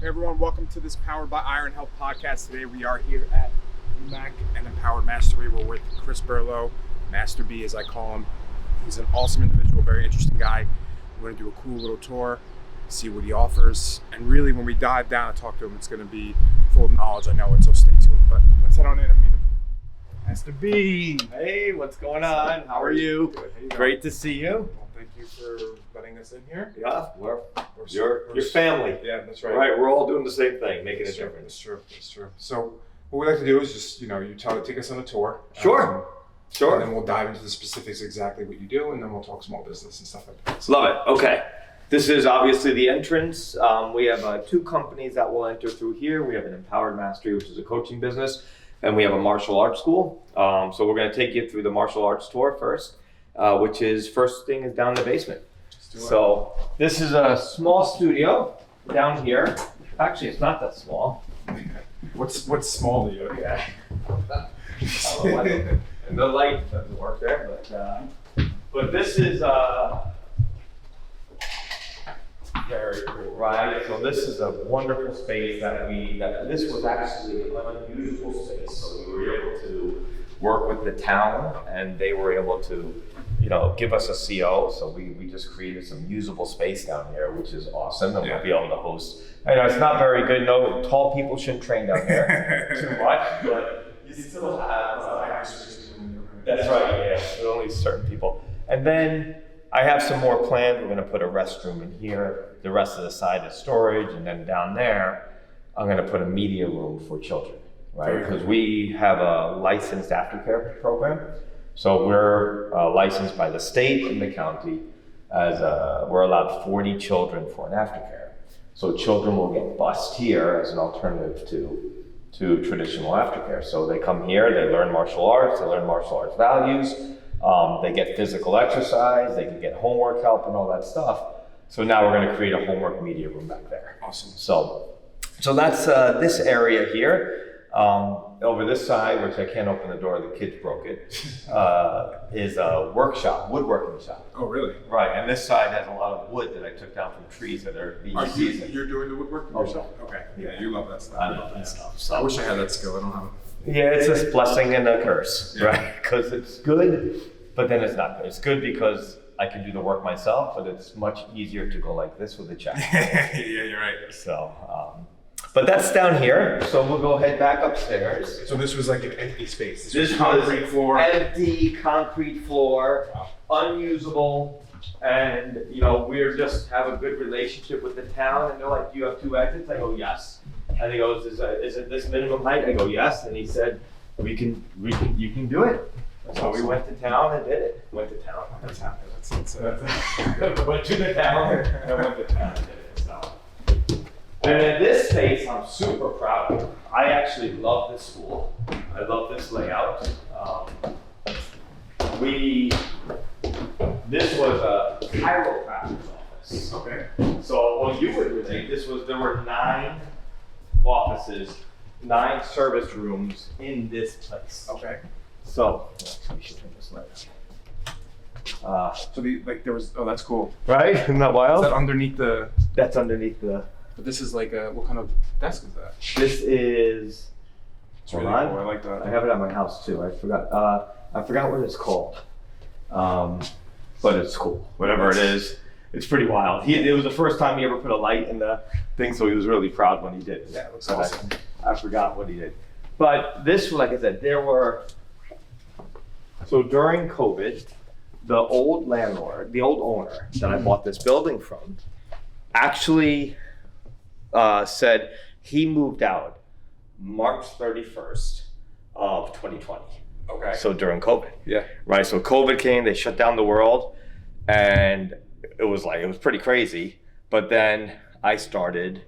Hey everyone, welcome to this Powered by Iron Health podcast. Today we are here at UMAC and Empowered Mastery. We're with Chris Berlow, Master B as I call him. He's an awesome individual, very interesting guy. We're going to do a cool little tour, see what he offers, and really when we dive down and talk to him, it's going to be full of knowledge. I know it, so stay tuned. But let's head on in and meet him. Master B. Hey, what's going on? How are you? Good. How you doing? Great to see you. Well, thank you for letting us in here. Yeah, you're family. Yeah, that's right. Right, we're all doing the same thing, making a That's difference. true. So what we like to do is just, take us on a tour. Sure. And then we'll dive into the specifics, exactly what you do, and then we'll talk small business and stuff like that. Love it. Okay. This is obviously the entrance. We have two companies that will enter through here. We have an Empowered Mastery, which is a coaching business, and we have a martial arts school. So we're going to take you through the martial arts tour first, which is first thing is down in the basement. So this is a small studio down here. Actually, it's not that small. What's small to you? Yeah. And the light doesn't work there, but this is very cool, right? So this is a wonderful space that this was actually an unusual space. So we were able to work with the town, and they were able to, give us a CO. So we just created some usable space down here, which is awesome, and we'll be able to host. I know it's not very good. No, tall people shouldn't train down here too much, but you still have. That's right. Yeah, there's only certain people, and then I have some more planned. We're going to put a restroom in here. The rest of the side is storage, and then down there, I'm going to put a media room for children, right? Because we have a licensed aftercare program. So we're licensed by the state and the county as we're allowed 40 children for an aftercare. So children will get bused here as an alternative to traditional aftercare. So they come here, they learn martial arts, they learn martial arts values, they get physical exercise, they can get homework help and all that stuff. So now we're going to create a homework media room back there. Awesome. So that's this area here. Over this side, which I can't open the door, the kids broke it, is a workshop, woodworking shop. Oh, really? Right, and this side has a lot of wood that I took down from trees that are being seasoned. You're doing the woodworking yourself? Okay. Yeah, you love that stuff. I love that stuff. So. I wish I had that skill. I don't have it. Yeah, it's a blessing and a curse, right? Because it's good, but then it's not good. It's good because I can do the work myself, but it's much easier to go like this with a check. Yeah, you're right. So, but that's down here. So we'll go head back upstairs. So this was like an empty space. This was concrete floor. Empty concrete floor, unusable, and we're just have a good relationship with the town. And they're like, "Do you have 2 exits?" I go, "Yes." And he goes, "Is it this minimum height?" I go, "Yes." And he said, you can do it." So we went to town and did it. Went to town. That's went to the town and went to town and did it. So. And in this space, I'm super proud of. I actually love this school. I love this layout. This was a chiropractor's office. Okay. So, you would relate. There were 9 offices, 9 service rooms in this place. Okay. So, we should turn this light on. that's cool. Right? Isn't that wild? Is that underneath the? That's underneath the. But this is like what kind of desk is that? This is. It's really cool. I like that. I have it at my house too. I forgot what it's called. But it's cool. Whatever it is, it's pretty wild. It was the first time he ever put a light in the thing, so he was really proud when he did it. Yeah, it looks awesome. I forgot what he did. But this, like I said, so during COVID, the old owner that I bought this building from, actually said he moved out March 31st of 2020. Okay. So during COVID. Yeah. Right. So COVID came, they shut down the world, and it was pretty crazy. But then I started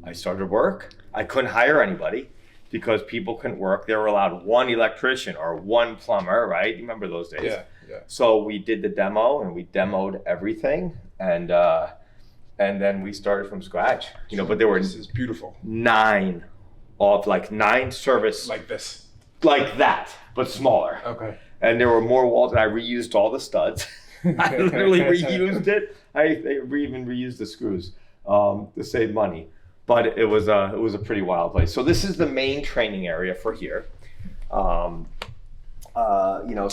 work. I couldn't hire anybody because people couldn't work. They were allowed 1 electrician or 1 plumber, right? You remember those days? Yeah. So we did the demo and we demoed everything, and then we started from scratch. But there were this is beautiful. 9 service like this. Like that, but smaller. Okay. And there were more walls, and I reused all the studs. I literally reused it. I even reused the screws to save money. but it was a pretty wild place. So this is the main training area for here. So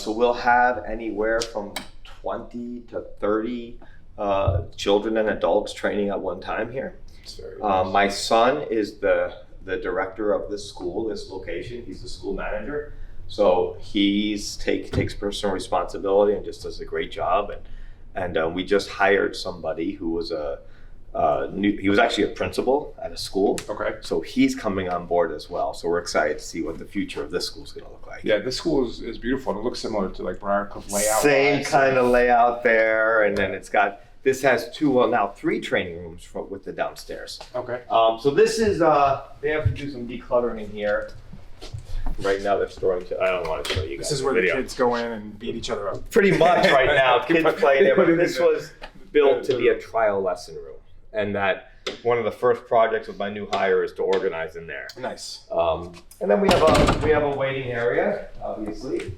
we'll have anywhere from 20 to 30 children and adults training at one time here. That's very nice. My son is the director of this school, this location. He's the school manager. So he's takes personal responsibility and just does a great job. And we just hired somebody who was he was actually a principal at a school. Okay. So he's coming on board as well. So we're excited to see what the future of this school is going to look like. Yeah, this school is beautiful. And it looks similar to like Birarcliff layout. Same kind of layout there, and then this has three training rooms with the downstairs. Okay. So this is they have to do some decluttering in here. Right now they're storing. I don't want to show you guys. This is where the kids go in and beat each other up. Pretty much right now, kids play there. But this was built to be a trial lesson room, and that one of the first projects with my new hire is to organize in there. Nice. And then we have a waiting area, obviously.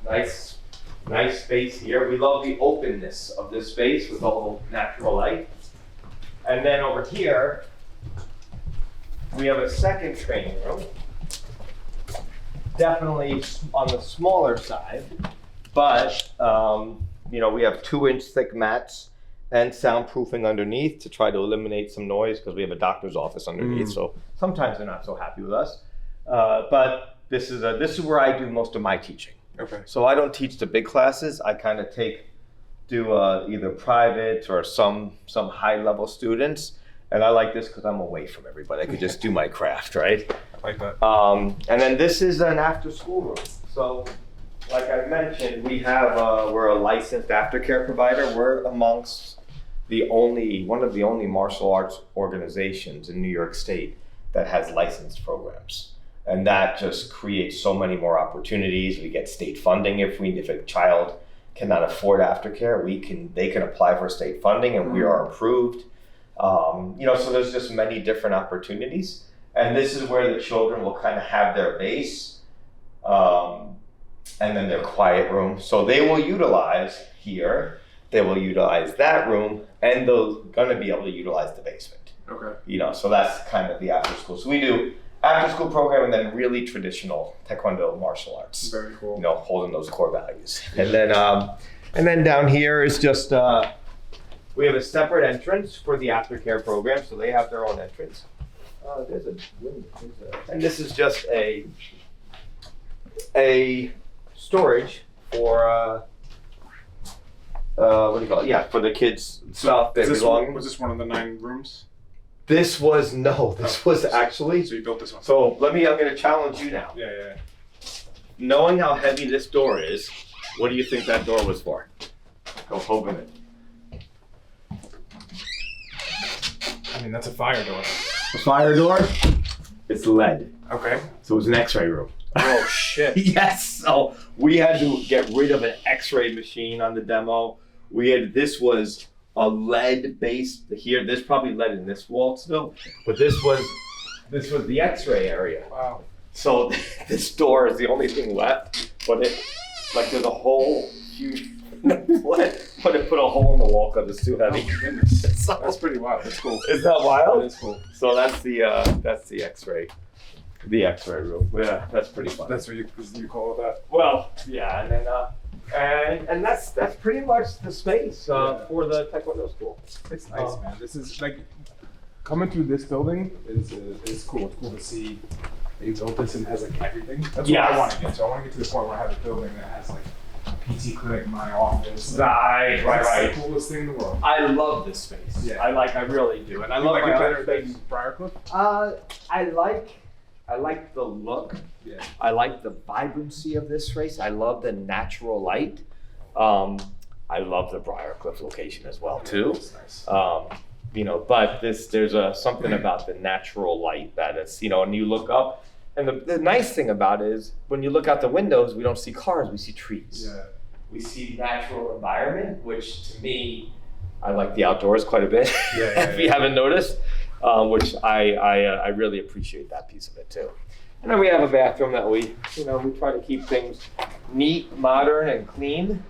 Nice space here. We love the openness of this space with all natural light. And then over here, we have a second training room. Definitely on the smaller side, but we have 2-inch thick mats and soundproofing underneath to try to eliminate some noise because we have a doctor's office underneath. So sometimes they're not so happy with us. But this is where I do most of my teaching. Okay. So I don't teach the big classes. I kind of do either private or some high level students. And I like this because I'm away from everybody. I could just do my craft, right? I like that. And then this is an after school room. So like I mentioned, we're a licensed aftercare provider. We're amongst one of the only martial arts organizations in New York State that has licensed programs. And that just creates so many more opportunities. We get state funding if a child cannot afford aftercare, they can apply for state funding and we are approved. So there's just many different opportunities. And this is where the children will kind of have their base and then their quiet room. So they will utilize here, they will utilize that room, and they're gonna be able to utilize the basement. Okay. So that's kind of the after school. So we do after school program and then really traditional Taekwondo martial arts. Very cool. Holding those core values. And then down here is just, we have a separate entrance for the aftercare program, so they have their own entrance. There's a window. And this is just a storage for what do you call it? Yeah, for the kids' stuff that belong. Was this one of the 9 rooms? This was actually. So you built this one. So I'm going to challenge you now. Yeah. Knowing how heavy this door is, what do you think that door was for? Go open it. I mean, that's a fire door. The fire door? It's lead. Okay. So it was an x-ray room. Oh, shit. Yes. So we had to get rid of an x-ray machine on the demo. This was a lead based here. There's probably lead in this wall still, but this was the x-ray area. Wow. So this door is the only thing left, but there's a whole huge but it put a hole in the wall because it's too heavy. Oh, goodness. So, that's pretty wild. That's cool. Is that wild? That is cool. So that's the x-ray. The x-ray room. Yeah, that's pretty fun. That's what you call it that? Well, yeah, and then and that's pretty much the space for the Taekwondo school. It's nice, man. This is like coming through this building is cool. It's cool to see they built this and has like everything. That's what I want to get to. I want to get to the point where I have a building that has like a PT clinic, my office. Right. That's the coolest thing in the world. I love this space. Yeah. I really do, and I love like my it other better space. than Birarcliff? I like the look. Yeah. I like the vibrancy of this space. I love the natural light. I love the Birarcliff location as well too. That's nice. But there's something about the natural light that it's, and you look up, and the nice thing about it is when you look out the windows, we don't see cars, we see trees. Yeah. We see natural environment, which to me, I like the outdoors quite a bit. If you haven't noticed, which I really appreciate that piece of it too. And then we have a bathroom that we try to keep things neat, modern, and clean,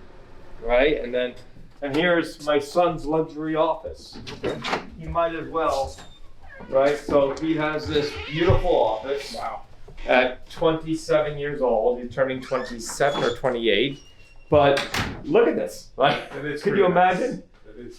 right? And here's my son's luxury office. He might as well right? So he has this beautiful office. Wow. At 27 years old, he's turning 27 or 28. But look at this, right? Could you imagine?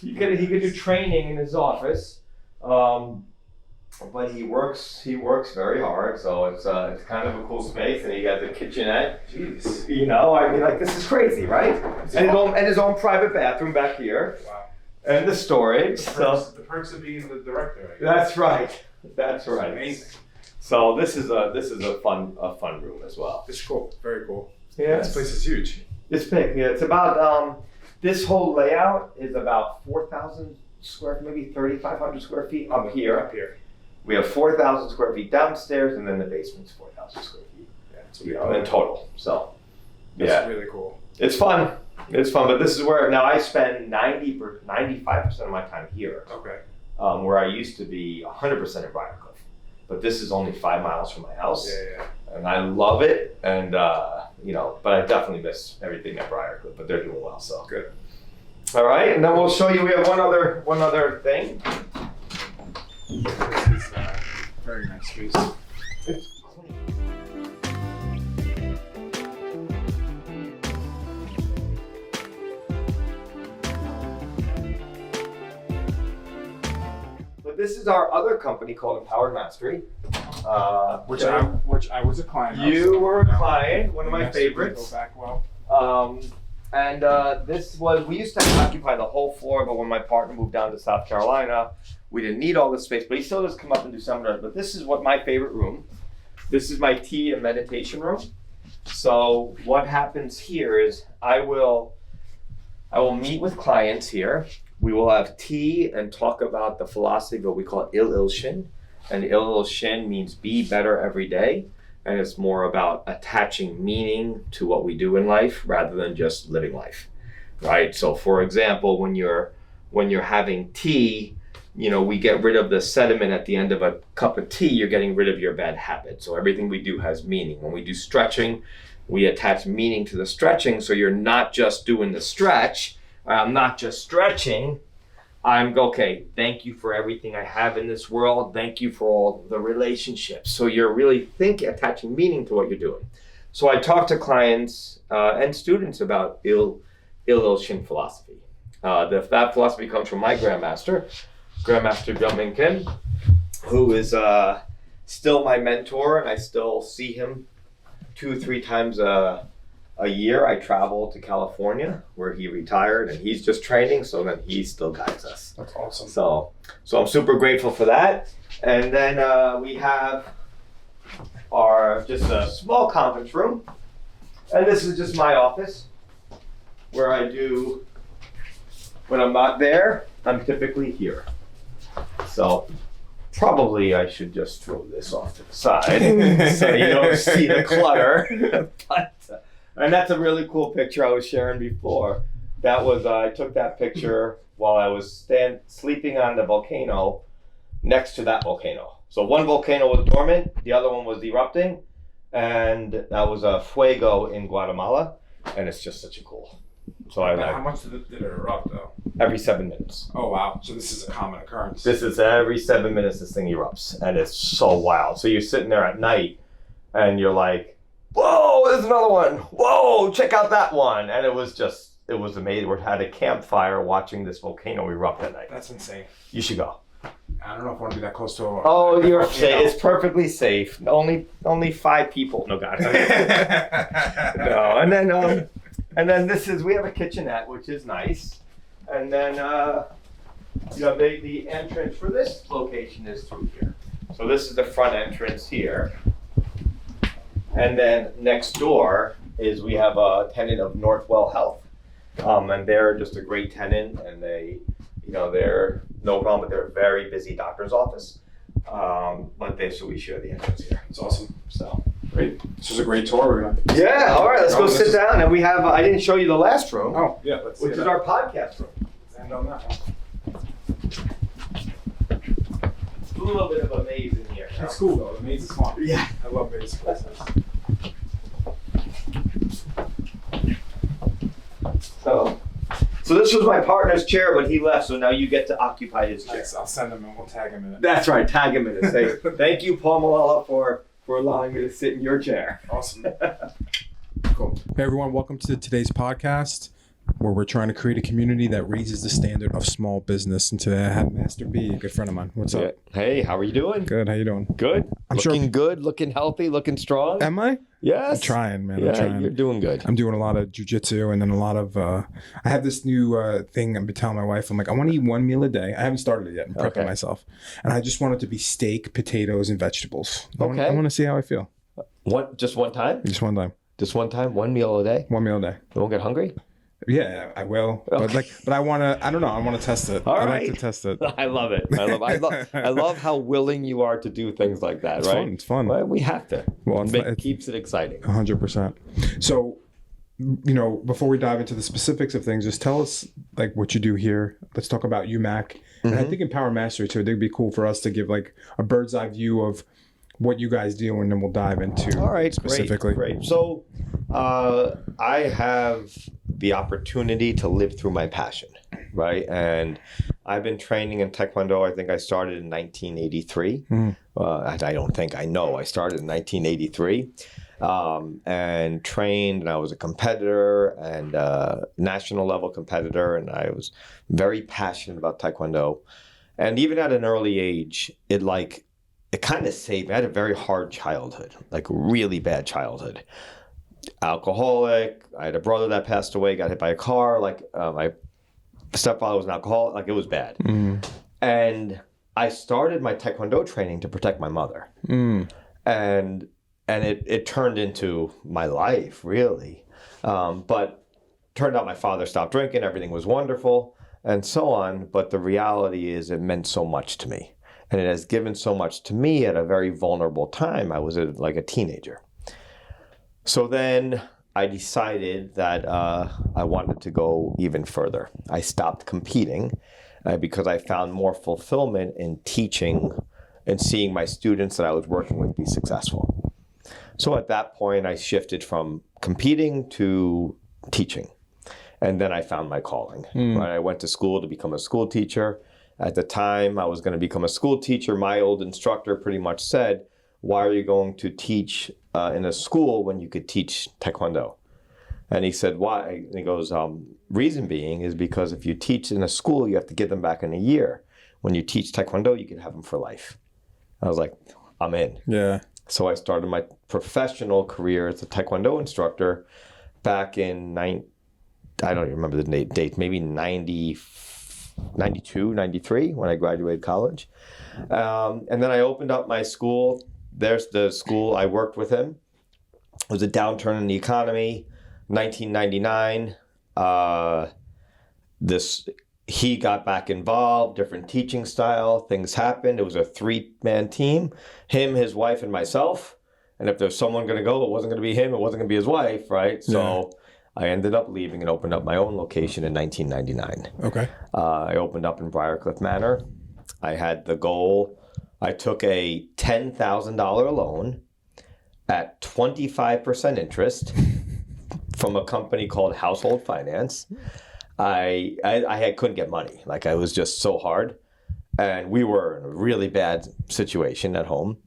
He could do training in his office, but he works very hard. So it's kind of a cool space, and he got the kitchenette. Jeez. You know, I mean, like, this is crazy, right? And his own private bathroom back here. Wow. And the storage. The perks of being the director. I guess. That's right. That's right. Amazing. So this is a fun room as well. It's cool. Very cool. Yeah. This place is huge. It's big. Yeah. It's about this whole layout is about 4,000 square, maybe 3,500 square feet up here. Up here. We have 4,000 square feet downstairs, and then the basement's 4,000 square feet. Yeah. In total. So. That's really cool. It's fun. It's fun, but this is where now I spend 95% of my time here. Okay. Where I used to be 100% in Birarcliff. But this is only 5 miles from my house. Yeah. And I love it, and but I definitely miss everything at Birarcliff, but they're doing well, so. Good. All right, and then we'll show you, we have one other thing. This is very nice space. It's clean. But this is our other company called Empowered Mastery. Which I was a client of. You were a client, one of my favorites. Go back well. We used to occupy the whole floor, but when my partner moved down to South Carolina, we didn't need all this space, but he still does come up and do seminars. But this is my favorite room. This is my tea and meditation room. So what happens here is I will meet with clients here. We will have tea and talk about the philosophy of what we call Il Shin. And Il Shin means be better every day. And it's more about attaching meaning to what we do in life rather than just living life, right? So for example, when you're having tea, we get rid of the sediment at the end of a cup of tea, you're getting rid of your bad habits. So everything we do has meaning. When we do stretching, we attach meaning to the stretching. So you're not just doing the stretch. I'm not just stretching. I'm okay, thank you for everything I have in this world. Thank you for all the relationships. So you're really attaching meaning to what you're doing. So I talk to clients and students about Il Shin philosophy. That philosophy comes from my Grandmaster Kim, who is still my mentor, and I still see him 2 or 3 times a year. I travel to California where he retired, and he's just training, so then he still guides us. That's awesome. So I'm super grateful for that. And then we have just a small conference room, and this is just my office where I do, when I'm not there, I'm typically here. So probably I should just throw this off to the side so you don't see the clutter. And that's a really cool picture I was sharing before. That was, I took that picture while I was sleeping on the volcano next to that volcano. So one volcano was dormant, the other one was erupting, and that was a fuego in Guatemala, and it's just such a cool. So how much did it erupt though? Every 7 minutes. Oh wow, so this is a common occurrence. This is every 7 minutes this thing erupts, and it's so wild. So you're sitting there at night, and you're like, whoa, there's another one. Whoa, check out that one. And it was amazing. We had a campfire watching this volcano erupt at night. That's insane. You should go. I don't know if I want to be that close to you're safe. It's perfectly safe. Only 5 people. No, God. No, and then we have a kitchenette, which is nice. And then, the entrance for this location is through here. So this is the front entrance here. And then next door is we have a tenant of Northwell Health. And they're just a great tenant, and they're no problem, but they're a very busy doctor's office. So we share the entrance here. It's awesome. So great. This was a great tour. Yeah, all right, let's go sit down. And we have, I didn't show you the last room. Oh, yeah, which is our podcast room. Let's end on that one. It's a little bit of a maze in here. It's cool though, the maze is fun. Yeah. I love maze places. So So this was my partner's chair, but he left, so now you get to occupy his chair. Nice. I'll send him and we'll tag him in it. That's right, tag him in it. Say, thank you, Paul Malala, for allowing me to sit in your chair. Awesome. Cool. Hey everyone, welcome to today's podcast, where we're trying to create a community that raises the standard of small business. And today I have Master B, a good friend of mine. What's up? Hey, how are you doing? Good. How you doing? Good. I'm looking good, looking healthy, looking strong. Am I? Yes. I'm trying, man. Yeah, I'm trying. you're doing good. I'm doing a lot of jujitsu and then a lot of, I have this new thing I've been telling my wife. I'm like, I want to eat one meal a day. I haven't started it yet. I'm prepping myself. And I just want it to be steak, potatoes, and vegetables. I want to see how I feel. Just one time? Just one time. Just one time? One meal a day? One meal a day. You won't get hungry? Yeah, I will. Okay. But I want to, I don't know. I want to test it. All I right. like to test it. I love it. I love how willing you are to do things like that, It's right? fun. It's fun. Right? We have to. Well, It keeps it exciting. 100%. So, before we dive into the specifics of things, just tell us like what you do here. Let's talk about UMAC. And I think in Power Mastery too, it'd be cool for us to give like a bird's eye view of what you guys do, and then we'll dive into specifically. Great. So I have the opportunity to live through my passion, right? And I've been training in Taekwondo. I think I started in 1983. I know I started in 1983 and trained, and I was a competitor and national level competitor, and I was very passionate about Taekwondo. And even at an early age, it kind of saved me. I had a very hard childhood, like really bad childhood. Alcoholic. I had a brother that passed away, got hit by a car. My stepfather was an alcoholic. Like, it was bad. And I started my Taekwondo training to protect my mother. And it turned into my life, really. But turned out my father stopped drinking. Everything was wonderful and so on. But the reality is it meant so much to me. And it has given so much to me at a very vulnerable time. I was like a teenager. So then I decided that I wanted to go even further. I stopped competing because I found more fulfillment in teaching and seeing my students that I was working with be successful. So at that point, I shifted from competing to teaching. And then I found my calling. Right? I went to school to become a school teacher. At the time I was going to become a school teacher, my old instructor pretty much said, why are you going to teach in a school when you could teach Taekwondo? And he said, why? And he goes, reason being is because if you teach in a school, you have to get them back in a year. When you teach Taekwondo, you can have them for life. I was like, I'm in. Yeah. So I started my professional career as a Taekwondo instructor back in I don't even remember the date, maybe 92, 93 when I graduated college. And then I opened up my school. There's the school. I worked with him. It was a downturn in the economy. 1999, he got back involved, different teaching style, things happened. It was a 3-man team, him, his wife, and myself. And if there's someone going to go, it wasn't going to be him, it wasn't going to be his wife, right? So I ended up leaving and opened up my own location in 1999. Okay. I opened up in Birarcliff Manor. I had the goal. I took a $10,000 loan at 25% interest from a company called Household Finance. I couldn't get money. Like, I was just so hard. And we were in a really bad situation at home,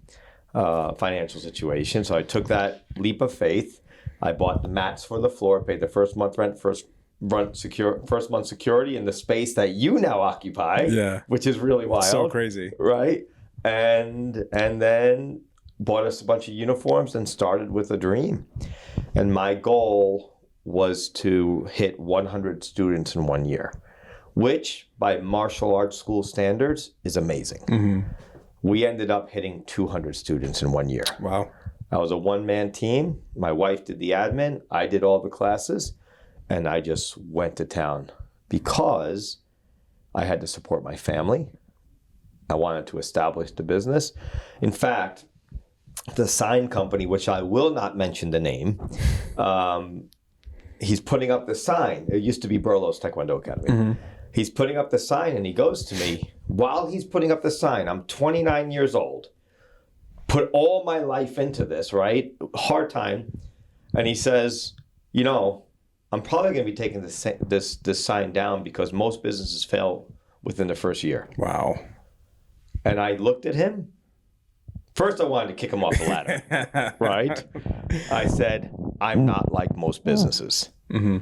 financial situation. So I took that leap of faith. I bought the mats for the floor, paid the first month rent, first month security in the space that you now occupy, which is really wild. So crazy. Right? And then bought us a bunch of uniforms and started with a dream. And my goal was to hit 100 students in 1 year, which by martial arts school standards is amazing. We ended up hitting 200 students in 1 year. Wow. I was a one-man team. My wife did the admin. I did all the classes. And I just went to town because I had to support my family. I wanted to establish the business. In fact, the sign company, which I will not mention the name, he's putting up the sign. It used to be Berlow's Taekwondo Academy. He's putting up the sign and he goes to me, while he's putting up the sign, I'm 29 years old, put all my life into this, right? Hard time. And he says, I'm probably going to be taking this sign down because most businesses fail within the first year. Wow. And I looked at him. First, I wanted to kick him off the ladder, right? I said, I'm not like most businesses. Mm-hmm.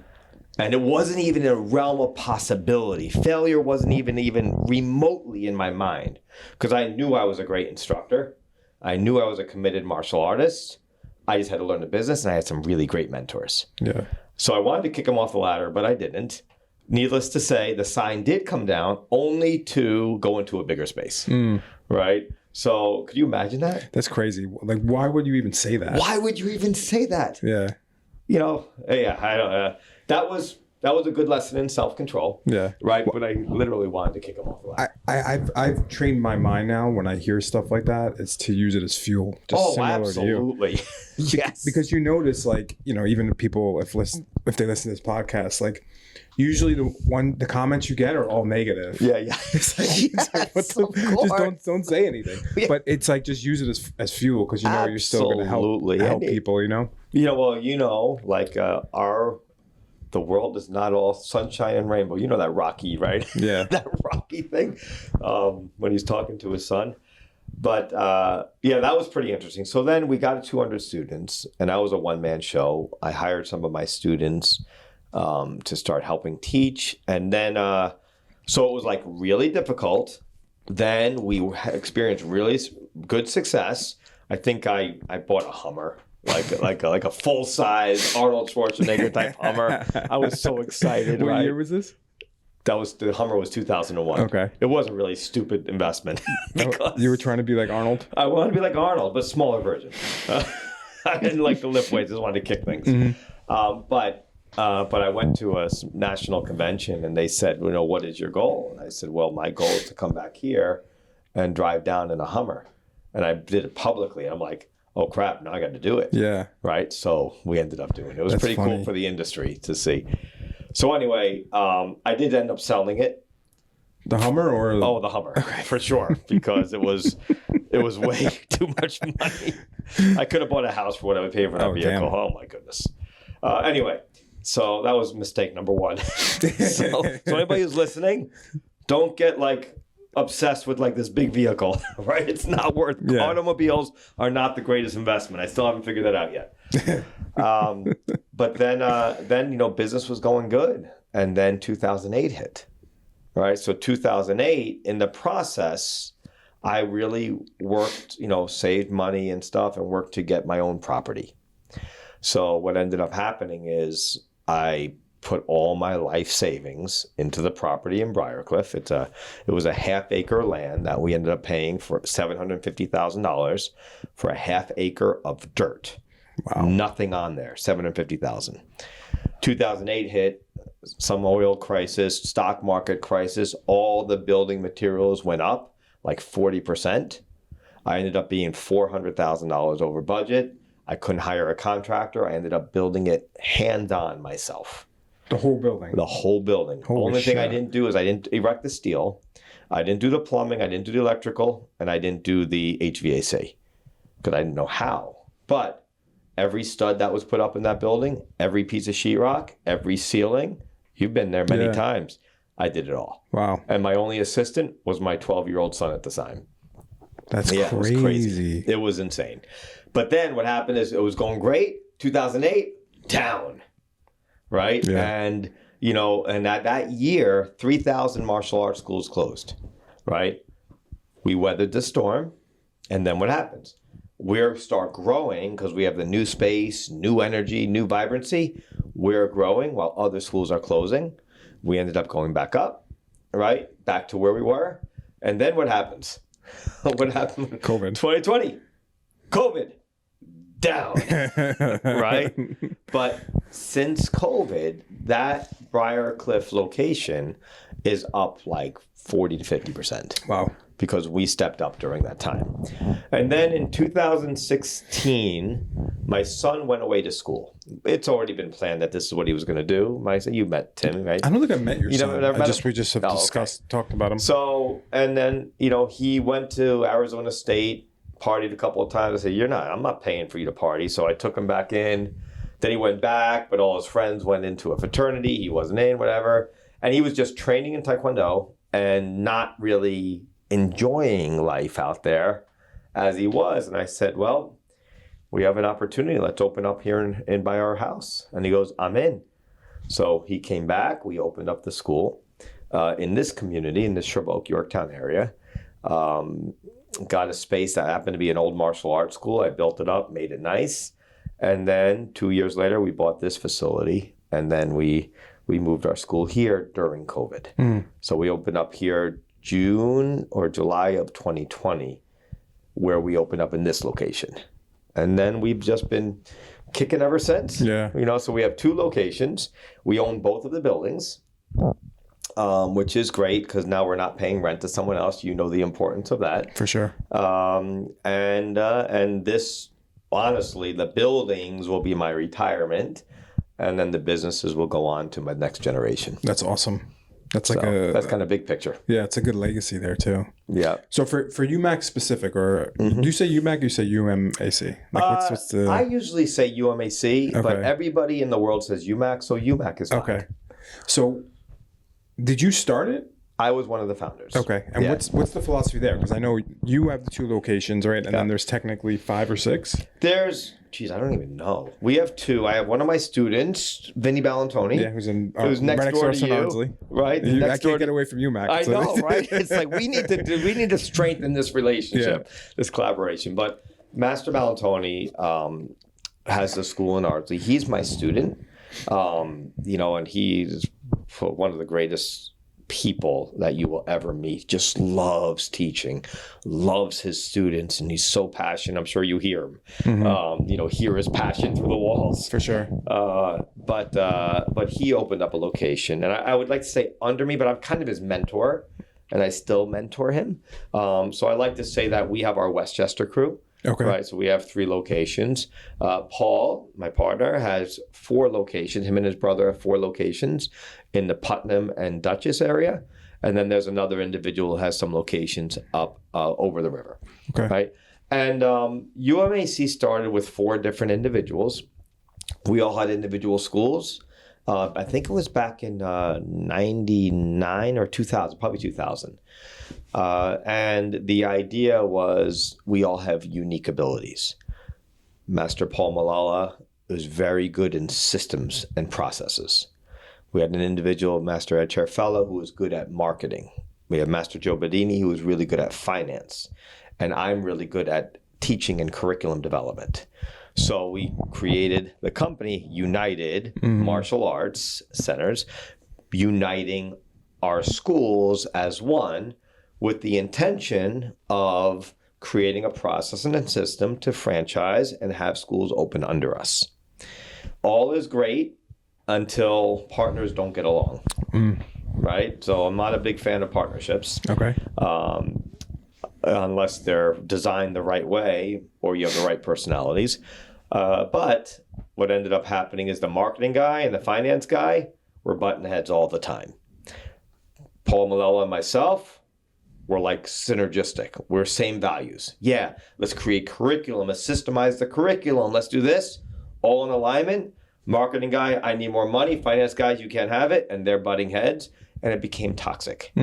And it wasn't even in a realm of possibility. Failure wasn't even remotely in my mind because I knew I was a great instructor. I knew I was a committed martial artist. I just had to learn the business, and I had some really great mentors. Yeah. So I wanted to kick him off the ladder, but I didn't. Needless to say, the sign did come down only to go into a bigger space, right? So could you imagine that? That's crazy. Like, why would you even say that? Why would you even say that? Yeah. You know, yeah, I don't. That was a good lesson in self-control. Yeah. Right. But I literally wanted to kick him off the ladder. I've trained my mind now when I hear stuff like that, it's to use it as fuel. Just similar absolutely. To you. Yes. Because you notice, like, you know, even people if they listen to this podcast, like, usually the comments you get are all negative. Yeah, yeah. It's like, just don't say anything. Yeah. But it's like, just use it as fuel because you know you're still going to help people. You know. Like the world is not all sunshine and rainbow. You know that Rocky, right? Yeah. That Rocky thing when he's talking to his son. But yeah, that was pretty interesting. So then we got to 200 students, and that was a one-man show. I hired some of my students to start helping teach. And then, so it was like really difficult. Then we experienced really good success. I think I bought a Hummer. Like a full size Arnold Schwarzenegger type Hummer. I was so excited. What year was this? The Hummer was 2001. Okay. It wasn't really a stupid investment. You were trying to be like Arnold? I wanted to be like Arnold, but smaller version. I didn't like to lift weights. I just wanted to kick things. Mm-hmm. But I went to a national convention and they said, what is your goal? And I said, well, my goal is to come back here and drive down in a Hummer. And I did it publicly. I'm like, oh crap, now I got to do it. Yeah. Right. So we ended up doing it. It was pretty cool for the industry to see. So anyway, I did end up selling it. The Hummer or? Oh, the Hummer, okay. For sure, because it was way too much money. I could have bought a house for what I would pay for that vehicle. Damn. Oh my goodness. Anyway, so that was mistake number one. So anybody who's listening, don't get like obsessed with like this big vehicle, right? It's not worth. Yeah. Automobiles are not the greatest investment. I still haven't figured that out yet. But then business was going good, and then 2008 hit, right? So 2008, in the process, I really worked, saved money and stuff, and worked to get my own property. So what ended up happening is I put all my life savings into the property in Birarcliff. It was a half-acre land that we ended up paying for $750,000 for a half-acre of dirt. Wow. Nothing on there, $750,000. 2008 hit, some oil crisis, stock market crisis. All the building materials went up like 40%. I ended up being $400,000 over budget. I couldn't hire a contractor. I ended up building it hands-on myself. The whole building? The whole building. The only thing I didn't do is I didn't erect the steel. I didn't do the plumbing. I didn't do the electrical. And I didn't do the HVAC because I didn't know how. But every stud that was put up in that building, every piece of sheetrock, every ceiling, you've been there many times. I did it all. Wow. And my only assistant was my 12-year-old son at the time. That's crazy. It was crazy. It was insane. But then what happened is it was going great. 2008, down. Right? Yeah. And, and that year, 3,000 martial arts schools closed. Right? We weathered the storm. And then what happens? We start growing because we have the new space, new energy, new vibrancy. We're growing while other schools are closing. We ended up going back up, right? Back to where we were. And then what happens? What happened? COVID. 2020. COVID. Down. Right? But since COVID, that Birarcliff location is up like 40 to 50%. Wow. Because we stepped up during that time. And then in 2016, my son went away to school. It's already been planned that this is what he was going to do. You met Tim, right? I don't think I met your son. We just have discussed, talked about him. So, and then, he went to Arizona State, partied a couple of times. I said, I'm not paying for you to party. So I took him back in. Then he went back, but all his friends went into a fraternity. He wasn't in, whatever. And he was just training in Taekwondo and not really enjoying life out there as he was. And I said, well, we have an opportunity. Let's open up here in by our house. And he goes, I'm in. So he came back. We opened up the school in this community, in this Shrub Oak, Yorktown area. Got a space that happened to be an old martial arts school. I built it up, made it nice. And then 2 years later, we bought this facility. And then we moved our school here during COVID. So we opened up here June or July of 2020, where we opened up in this location. And then we've just been kicking ever since. Yeah. So we have 2 locations. We own both of the buildings, which is great because now we're not paying rent to someone else. You know the importance of that. For sure. And this, honestly, the buildings will be my retirement, and then the businesses will go on to my next generation. That's awesome. That's that's kind of big picture. Yeah, it's a good legacy there too. Yeah. So for UMAC specific, or do you say UMAC or you say UMAC? Like what's the... I usually say UMAC, Okay. but everybody in the world says UMAC, so UMAC is fine. Okay. So did you start it? I was one of the founders. Okay. And Yeah. what's the philosophy there? Because I know you have the 2 locations, right? And then there's technically 5 or 6. I don't even know. We have 2. I have one of my students, Vinny Ballantoni. Yeah, who's who's next right door next to to you, Ardsley. right? I Next door can't get away from UMAC. I so- know, right? It's like we need to strengthen this relationship, this collaboration. But Master Ballantoni has the school in Ardsley. He's my student, and he's one of the greatest people that you will ever meet. Just loves teaching, loves his students, and he's so passionate. I'm sure you hear him. Hear his passion through the walls. For sure. But he opened up a location, and I would like to say under me, but I'm kind of his mentor, and I still mentor him. So I like to say that we have our Westchester crew. Okay. Right, so we have 3 locations. Paul, my partner, has 4 locations. Him and his brother have 4 locations in the Putnam and Dutchess area. And then there's another individual who has some locations up over the river. Okay. Right? And UMAC started with 4 different individuals. We all had individual schools. I think it was back in 99 or 2000, probably 2000. And the idea was we all have unique abilities. Master Paul Malala is very good in systems and processes. We had an individual, Master Ed Chair Fellow, who was good at marketing. We have Master Joe Bedini, who was really good at finance. And I'm really good at teaching and curriculum development. So we created the company United Martial Arts Centers, uniting our schools as one with the intention of creating a process and a system to franchise and have schools open under us. All is great until partners don't get along, right? So I'm not a big fan of partnerships. Okay. Unless they're designed the right way or you have the right personalities. But what ended up happening is the marketing guy and the finance guy were butting heads all the time. Paul Malella and myself were like synergistic. We're same values. Yeah, let's create curriculum, let's systemize the curriculum, let's do this, all in alignment. Marketing guy, I need more money. Finance guys, you can't have it. And they're butting heads. And it became toxic.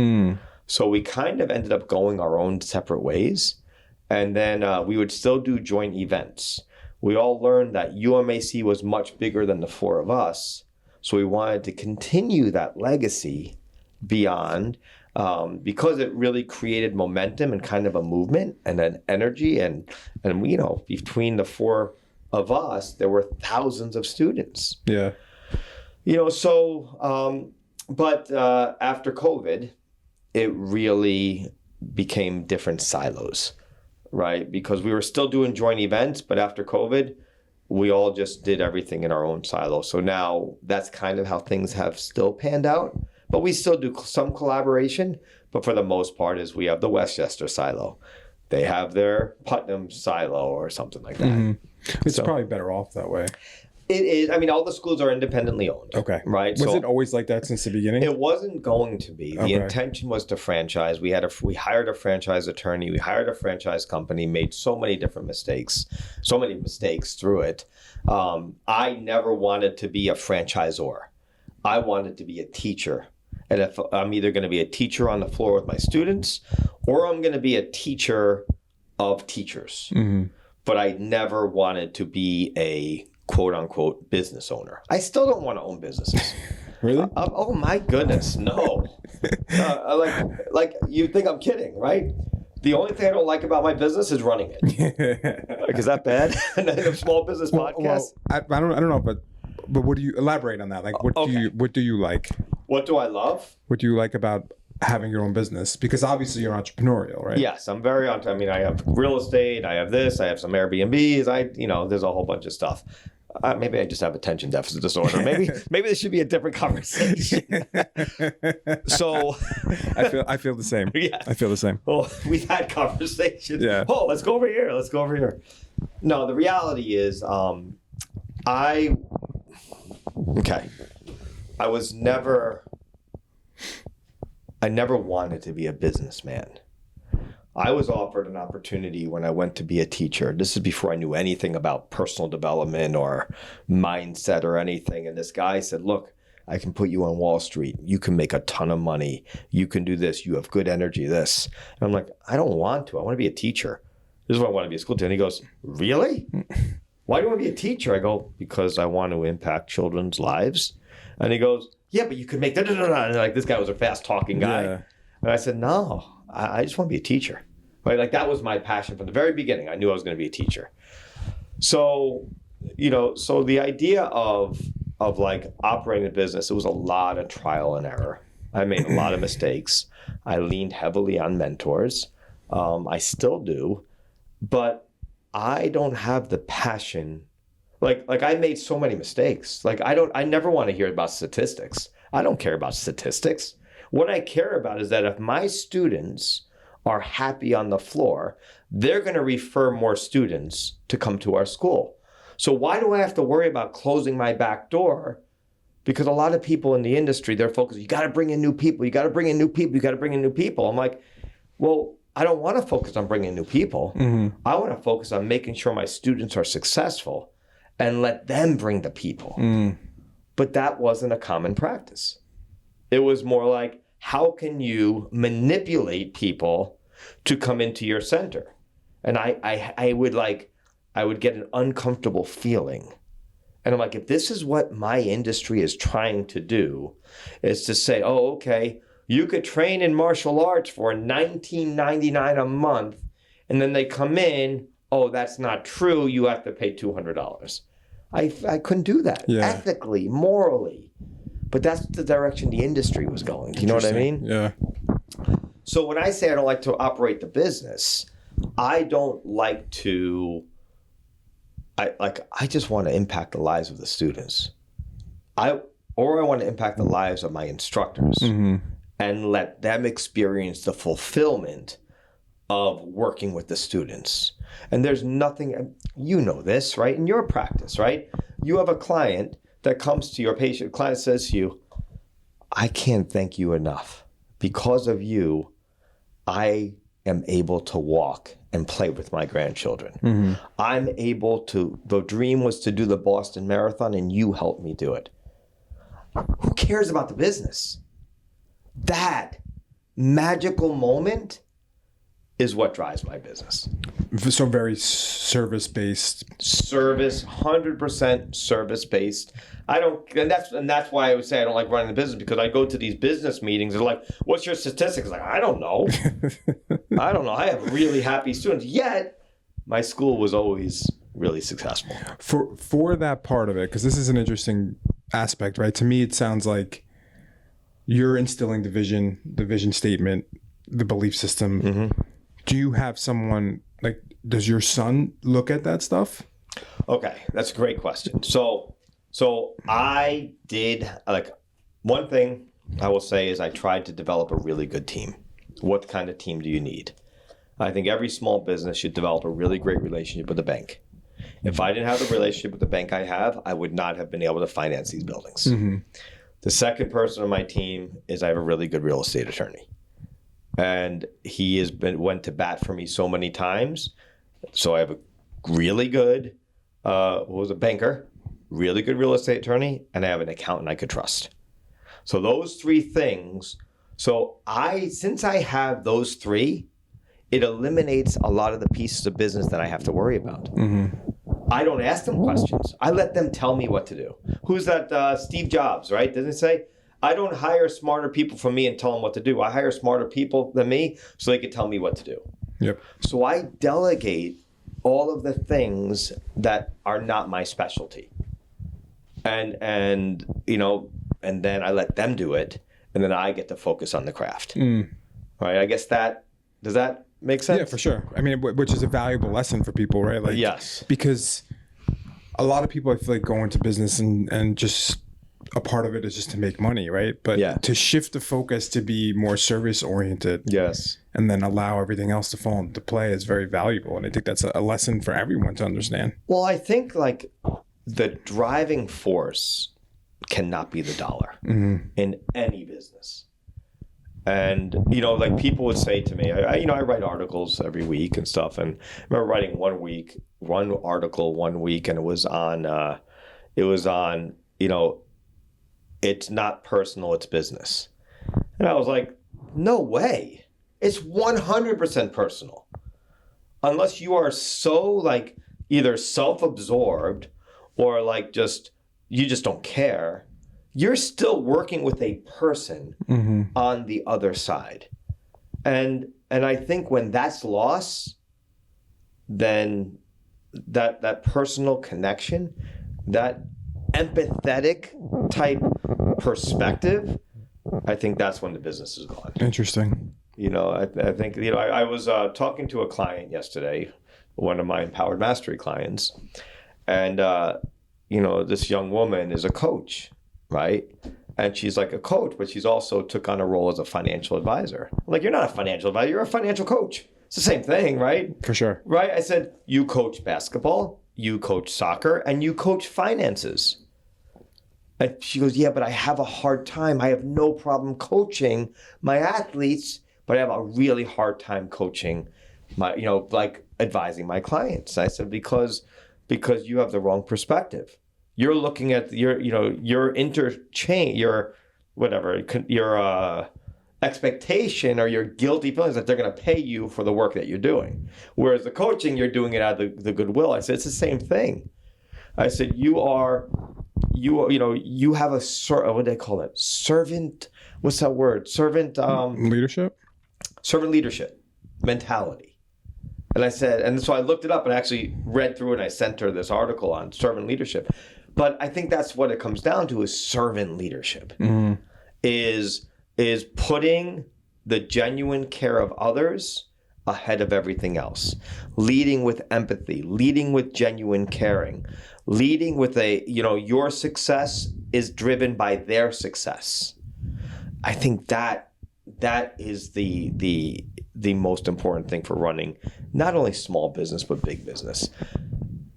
So we kind of ended up going our own separate ways. And then we would still do joint events. We all learned that UMAC was much bigger than the 4 of us. So we wanted to continue that legacy beyond because it really created momentum and kind of a movement and an energy. And between the 4 of us, there were thousands of students. Yeah. But after COVID, it really became different silos, right? Because we were still doing joint events, but after COVID, we all just did everything in our own silo. So now that's kind of how things have still panned out. But we still do some collaboration. But for the most part, is we have the Westchester silo. They have their Putnam silo or something like that. It's probably better off that way. It is. I mean, all the schools are independently owned. Okay. Right. Was it always like that since the beginning? It wasn't going to be. The intention was to franchise. We hired a franchise attorney. We hired a franchise company. Made so many different mistakes. So many mistakes through it. I never wanted to be a franchisor. I wanted to be a teacher. And if I'm either going to be a teacher on the floor with my students, or I'm going to be a teacher of teachers. Mm-hmm. But I never wanted to be a quote unquote business owner. I still don't want to own businesses. Really? Oh my goodness, no. Like you think I'm kidding, right? The only thing I don't like about my business is running it. Like, is that bad? A small business podcast? I don't know, but what do you elaborate on that? Like, what do you like? What do I love? What do you like about having your own business? Because obviously you're entrepreneurial, right? Yes, I'm very I mean, I have real estate, I have this, I have some Airbnbs, there's a whole bunch of stuff. Maybe I just have attention deficit disorder. Maybe this should be a different conversation. So I feel the same. Yes. I feel the same. Well, we've had conversations. Yeah. Oh, let's go over here. Let's go over here. No, the reality is, I never wanted to be a businessman. I was offered an opportunity when I went to be a teacher. This is before I knew anything about personal development or mindset or anything. And this guy said, look, I can put you on Wall Street. You can make a ton of money. You can do this. You have good energy, this. And I'm like, I don't want to. I want to be a teacher. This is why I want to be a school teacher. And he goes, really? Why do you want to be a teacher? I go, because I want to impact children's lives. And he goes, yeah, but you could make da-da-da-da. And like, this guy was a fast talking guy. Yeah. And I said, no, I just want to be a teacher. Right? Like, that was my passion from the very beginning. I knew I was going to be a teacher. So, so the idea of like operating a business, it was a lot of trial and error. I made a lot of mistakes. I leaned heavily on mentors. I still do, but I don't have the passion. Like I made so many mistakes. Like I never want to hear about statistics. I don't care about statistics. What I care about is that if my students are happy on the floor, they're going to refer more students to come to our school. So why do I have to worry about closing my back door? Because a lot of people in the industry, they're focused, you got to bring in new people, you got to bring in new people, you got to bring in new people. I'm like, well, I don't want to focus on bringing new people. Mm-hmm. I want to focus on making sure my students are successful and let them bring the people. Mm. But that wasn't a common practice. It was more like, how can you manipulate people to come into your center? And I would get an uncomfortable feeling. And I'm like, if this is what my industry is trying to do, is to say, oh, okay, you could train in martial arts for $19.99 a month, and then they come in, oh, that's not true, you have to pay $200. I couldn't do that, ethically, morally. But that's the direction the industry was going. Do you know what I mean? Yeah. So when I say I don't like to operate the business, I don't like to, I just want to impact the lives of the students. I want to impact the lives of my instructors, mm-hmm. and let them experience the fulfillment of working with the students. And there's nothing, this, right? In your practice, right? You have a client that comes to your patient, client says to you, I can't thank you enough. Because of you, I am able to walk and play with my grandchildren. Mm-hmm. I'm able to, the dream was to do the Boston Marathon and you helped me do it. Who cares about the business? That magical moment is what drives my business. So very service-based. Service, 100% service-based. And that's why I would say I don't like running the business, because I go to these business meetings. They're like, "What's your statistics?" Like, I don't know. I don't know. I have really happy students. Yet, my school was always really successful. For that part of it, because this is an interesting aspect, right? To me, it sounds like you're instilling the vision statement, the belief system. Mm-hmm. Do you have someone, like, does your son look at that stuff? Okay, that's a great question. So I did, one thing I will say is I tried to develop a really good team. What kind of team do you need? I think every small business should develop a really great relationship with the bank. If I didn't have the relationship with the bank I have, I would not have been able to finance these buildings. The second person on my team is I have a really good real estate attorney. And he went to bat for me so many times. So I have a really good, was a banker, really good real estate attorney, and I have an accountant I could trust. So those three things. So since I have those three, it eliminates a lot of the pieces of business that I have to worry about. I don't ask them questions. I let them tell me what to do. Who's that? Steve Jobs, right? Doesn't it say? I don't hire smarter people from me and tell them what to do. I hire smarter people than me so they can tell me what to do. Yep. So I delegate all of the things that are not my specialty. And you know, and then I let them do it, and then I get to focus on the craft. Right? I guess does that make sense? Yeah, for sure. I mean, which is a valuable lesson for people, right? Like, yes. Because a lot of people, I feel like, go into business and just a part of it is just to make money, right? But to shift the focus to be more service oriented, yes, and then allow everything else to fall into play is very valuable. And I think that's a lesson for everyone to understand. Well, I think like the driving force cannot be the dollar in any business. And, you know, like people would say to me, I write articles every week and stuff. And I remember writing one article one week, and it was on, you know, it's not personal, it's business. And I was like, no way. It's 100% personal. Unless you are so like either self-absorbed or like you just don't care. You're still working with a person on the other side. And I think when that's lost, then that personal connection, that empathetic type perspective, I think that's when the business is gone. Interesting. You know, I think, you know, I was talking to a client yesterday, one of my Empowered Mastery clients, and, you know, this young woman is a coach. Right? And she's like a coach, but she's also took on a role as a financial advisor. I'm like, you're not a financial advisor, you're a financial coach. It's the same thing, right? For sure. Right? I said, you coach basketball, you coach soccer, and you coach finances. And she goes, yeah, but I have a hard time. I have no problem coaching my athletes, but I have a really hard time coaching my, you know, like advising my clients. I said, because you have the wrong perspective. You're looking at your interchange, your expectation or your guilty feelings that they're going to pay you for the work that you're doing. Whereas the coaching, you're doing it out of the goodwill. I said, it's the same thing. I said, you have a what do they call it? Servant, what's that word? Servant, leadership? Servant leadership mentality. And I said, and so I looked it up and actually read through it, and I sent her this article on servant leadership. But I think that's what it comes down to is servant leadership. Is putting the genuine care of others ahead of everything else. Leading with empathy, leading with genuine caring, leading with your success is driven by their success. I think that is the most important thing for running not only small business but big business.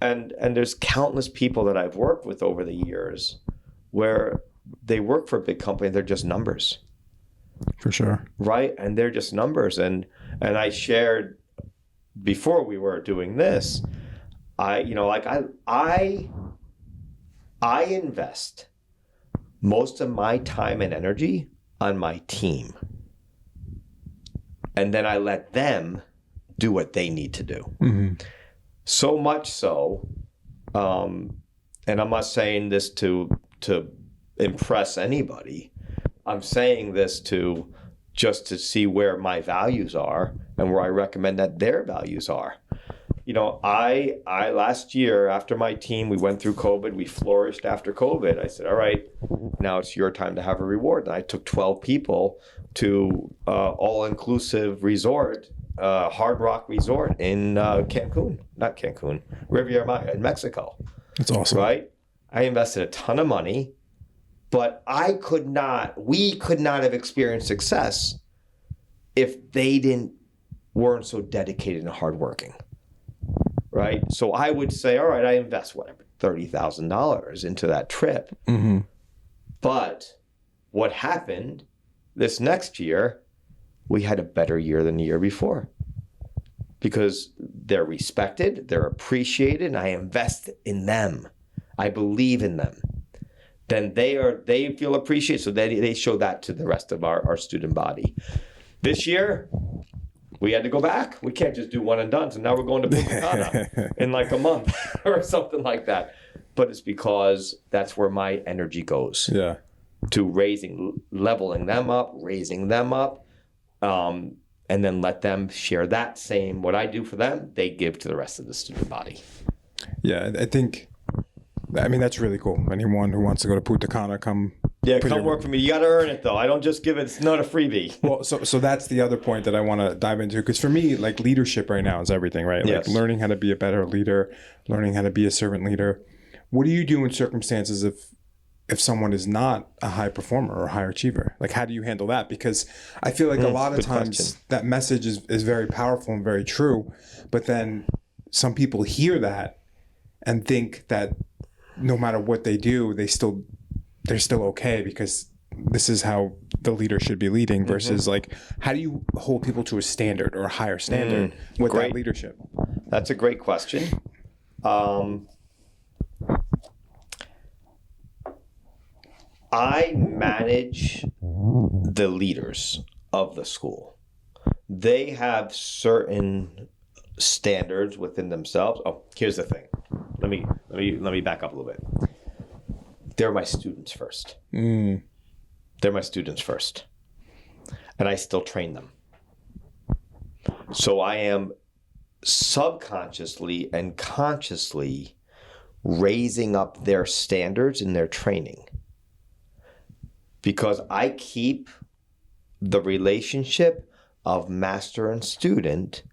And there's countless people that I've worked with over the years where they work for a big company, they're just numbers. For sure. Right? And they're just numbers. And I shared before we were doing this, I invest most of my time and energy on my team. And then I let them do what they need to do. So much so, and I'm not saying this to impress anybody. I'm saying this just to see where my values are and where I recommend that their values are. You know, I last year after my team, we went through COVID, we flourished after COVID. I said, all right, now it's your time to have a reward. And I took 12 people to all-inclusive resort, Hard Rock Resort in Riviera Maya in Mexico. That's awesome. Right? I invested a ton of money, but we could not have experienced success if they weren't so dedicated and hardworking. right? So I would say, all right, I invest whatever, $30,000 into that trip. Mm-hmm. But what happened this next year, we had a better year than the year before because they're respected, they're appreciated, and I invest in them. I believe in them. Then they feel appreciated, so they show that to the rest of our student body. This year, we had to go back. We can't just do one and done. So now we're going to Punta Cana in like a month or something like that. But it's because that's where my energy goes. Yeah. To leveling them up, raising them up, and then let them share that same, what I do for them, they give to the rest of the student body. Yeah, I mean, that's really cool. Anyone who wants to go to Punta Cana, come work for me. You got to earn it, though. I don't just give it. It's not a freebie. Well, so that's the other point that I want to dive into. Because for me, like, leadership right now is everything, right? Like, yes. Learning how to be a better leader, learning how to be a servant leader. What do you do in circumstances if someone is not a high performer or a high achiever? Like, how do you handle that? Because I feel like a lot of times question. That message is very powerful and very true. But then some people hear that and think that no matter what they do, they're still okay because this is how the leader should be leading versus like, how do you hold people to a standard or a higher standard with that leadership? That's a great question. I manage the leaders of the school. They have certain standards within themselves. Oh, here's the thing. Let me back up a little bit. They're my students first. They're my students first. And I still train them. So I am subconsciously and consciously raising up their standards in their training. Because I keep the relationship of master and student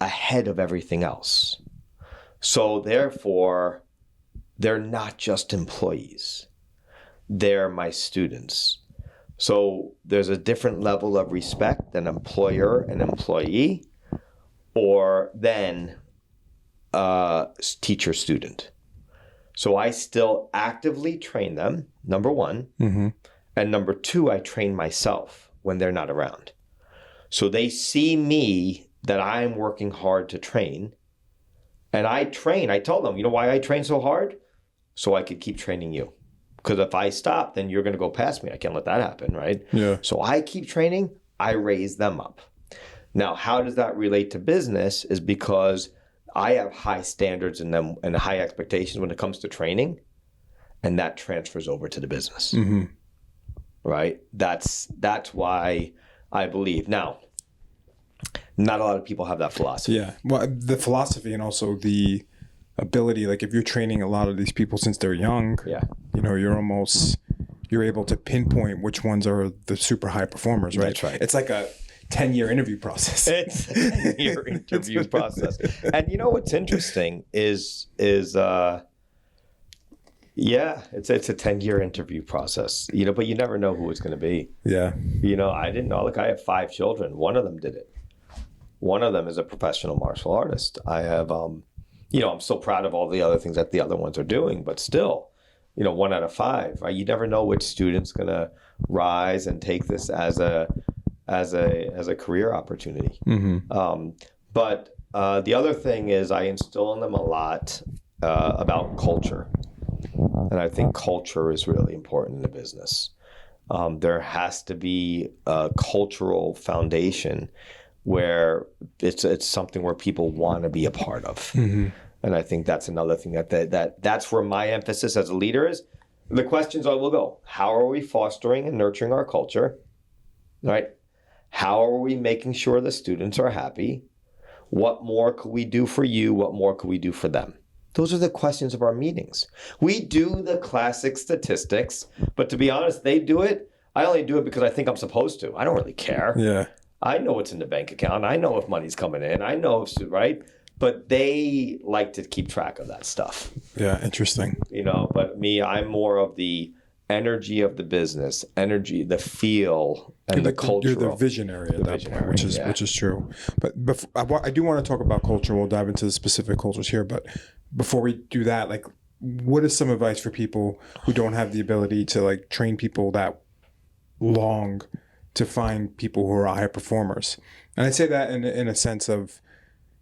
ahead of everything else. So therefore, they're not just employees. They're my students. So there's a different level of respect than employer and employee or than teacher student. So I still actively train them, number one. Mm-hmm. And number two, I train myself when they're not around. So they see me that I'm working hard to train. And I tell them, you know why I train so hard? So I could keep training you. Because if I stop, then you're going to go past me. I can't let that happen, right? Yeah. So I keep training, I raise them up. Now, how does that relate to business is because I have high standards in them and high expectations when it comes to training, and that transfers over to the business, right? That's why I believe. Now, not a lot of people have that philosophy. Yeah, well, the philosophy and also the ability, like if you're training a lot of these people since they're young, you know, you're able to pinpoint which ones are the super high performers, right? That's right. It's like a 10-year interview process. It's a 10-year interview process. And you know what's interesting is it's a 10-year interview process, you know, but you never know who it's going to be. Yeah. You know, I didn't know, look, I have 5 children. One of them did it. One of them is a professional martial artist. I have, you know, I'm so proud of all the other things that the other ones are doing, but still, you know, 1 out of 5, right? You never know which student's going to rise and take this as a career opportunity. But the other thing is I instill in them a lot about culture. And I think culture is really important in the business. There has to be a cultural foundation where it's something where people want to be a part of. And I think that's another thing that's where my emphasis as a leader is. The questions will go, how are we fostering and nurturing our culture, right? How are we making sure the students are happy? What more could we do for you? What more could we do for them? Those are the questions of our meetings. We do the classic statistics, but to be honest, they do it. I only do it because I think I'm supposed to. I don't really care. Yeah. I know what's in the bank account. I know if money's coming in. I know if, right? But they like to keep track of that stuff. Yeah, interesting. You know, but me, I'm more of the energy of the business, the feel, and the culture. You're the visionary at that point, which is true. But I do want to talk about culture. We'll dive into the specific cultures here. But before we do that, like, what is some advice for people who don't have the ability to like train people that long to find people who are high performers? And I say that in a sense of,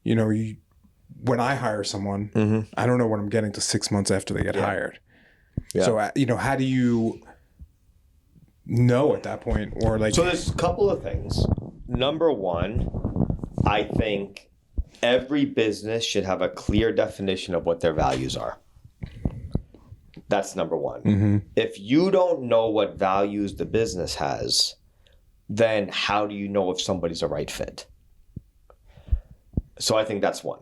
when I hire someone, I don't know what I'm getting till 6 months after they get hired. Yeah. So, how do you know at that point? Or like, so there's a couple of things. Number one, I think every business should have a clear definition of what their values are. That's number one. If you don't know what values the business has, then how do you know if somebody's a right fit? So I think that's one.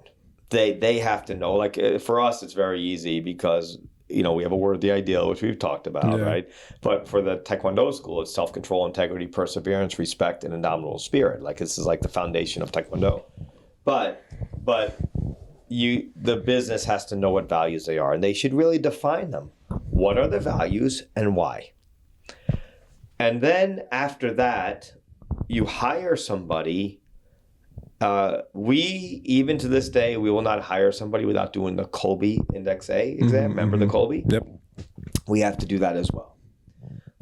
They have to know. Like, for us, it's very easy because we have a word, the ideal, which we've talked about, right? But for the Taekwondo school, it's self-control, integrity, perseverance, respect, and indomitable spirit. Like, this is like the foundation of Taekwondo. But the business has to know what values they are, and they should really define them. What are the values and why? And then after that, you hire somebody. We, even to this day, we will not hire somebody without doing the Kolbe Index A exam. Remember the Kolbe? Yep. We have to do that as well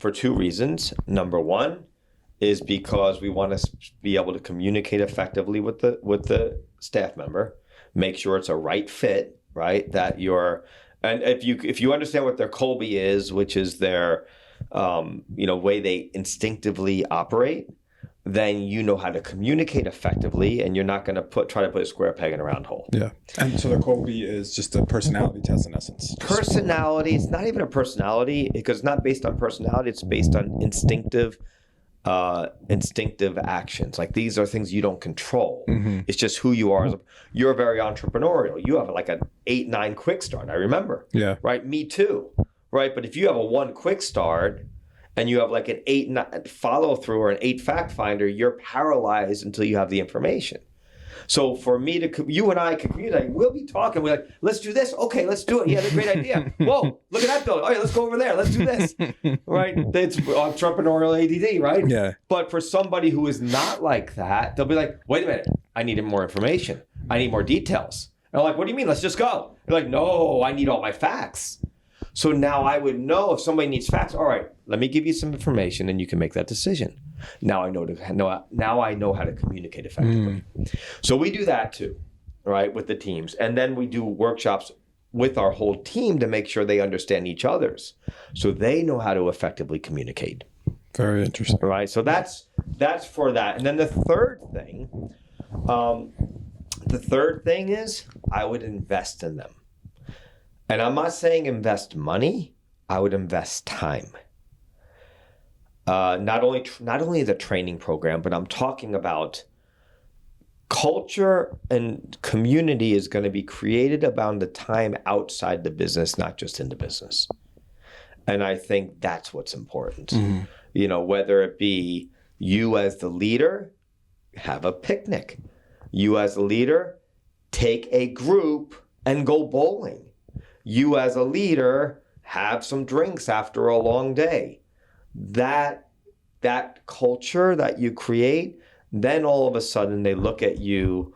for two reasons. Number one is because we want to be able to communicate effectively with the staff member, make sure it's a right fit, right? And if you understand what their Kolbe is, which is their way they instinctively operate, then you know how to communicate effectively, and you're not going to try to put a square peg in a round hole. Yeah. And so the Kolbe is just a personality test in essence. Personality. It's not even a personality because it's not based on personality. It's based on instinctive actions. Like, these are things you don't control. It's just who you are. You're very entrepreneurial. You have like an 8-9 quick start. I remember. Yeah. Right. Me too. Right. But if you have a 1 quick start and you have like an 8 follow through or an 8 fact finder, you're paralyzed until you have the information. So for me you and I can communicate. We'll be talking. We're like, let's do this. Okay, let's do it. Yeah, that's a great idea. Whoa, look at that building. All right, let's go over there. Let's do this. Right? It's entrepreneurial ADD, right? Yeah. But for somebody who is not like that, they'll be like, wait a minute. I need more information. I need more details. And I'm like, what do you mean? Let's just go. They're like, no, I need all my facts. So now I would know if somebody needs facts. All right, let me give you some information, and you can make that decision. Now I know how to communicate effectively. So we do that too, right, with the teams, and then we do workshops with our whole team to make sure they understand each other's, so they know how to effectively communicate. Very interesting. Right. So that's for that, and then the third thing is I would invest in them. And I'm not saying invest money, I would invest time. Not only the training program, but I'm talking about culture and community is going to be created about the time outside the business, not just in the business. And I think that's what's important. Whether it be you as the leader, have a picnic. You as a leader, take a group and go bowling. You as a leader, have some drinks after a long day. That culture that you create, then all of a sudden they look at you,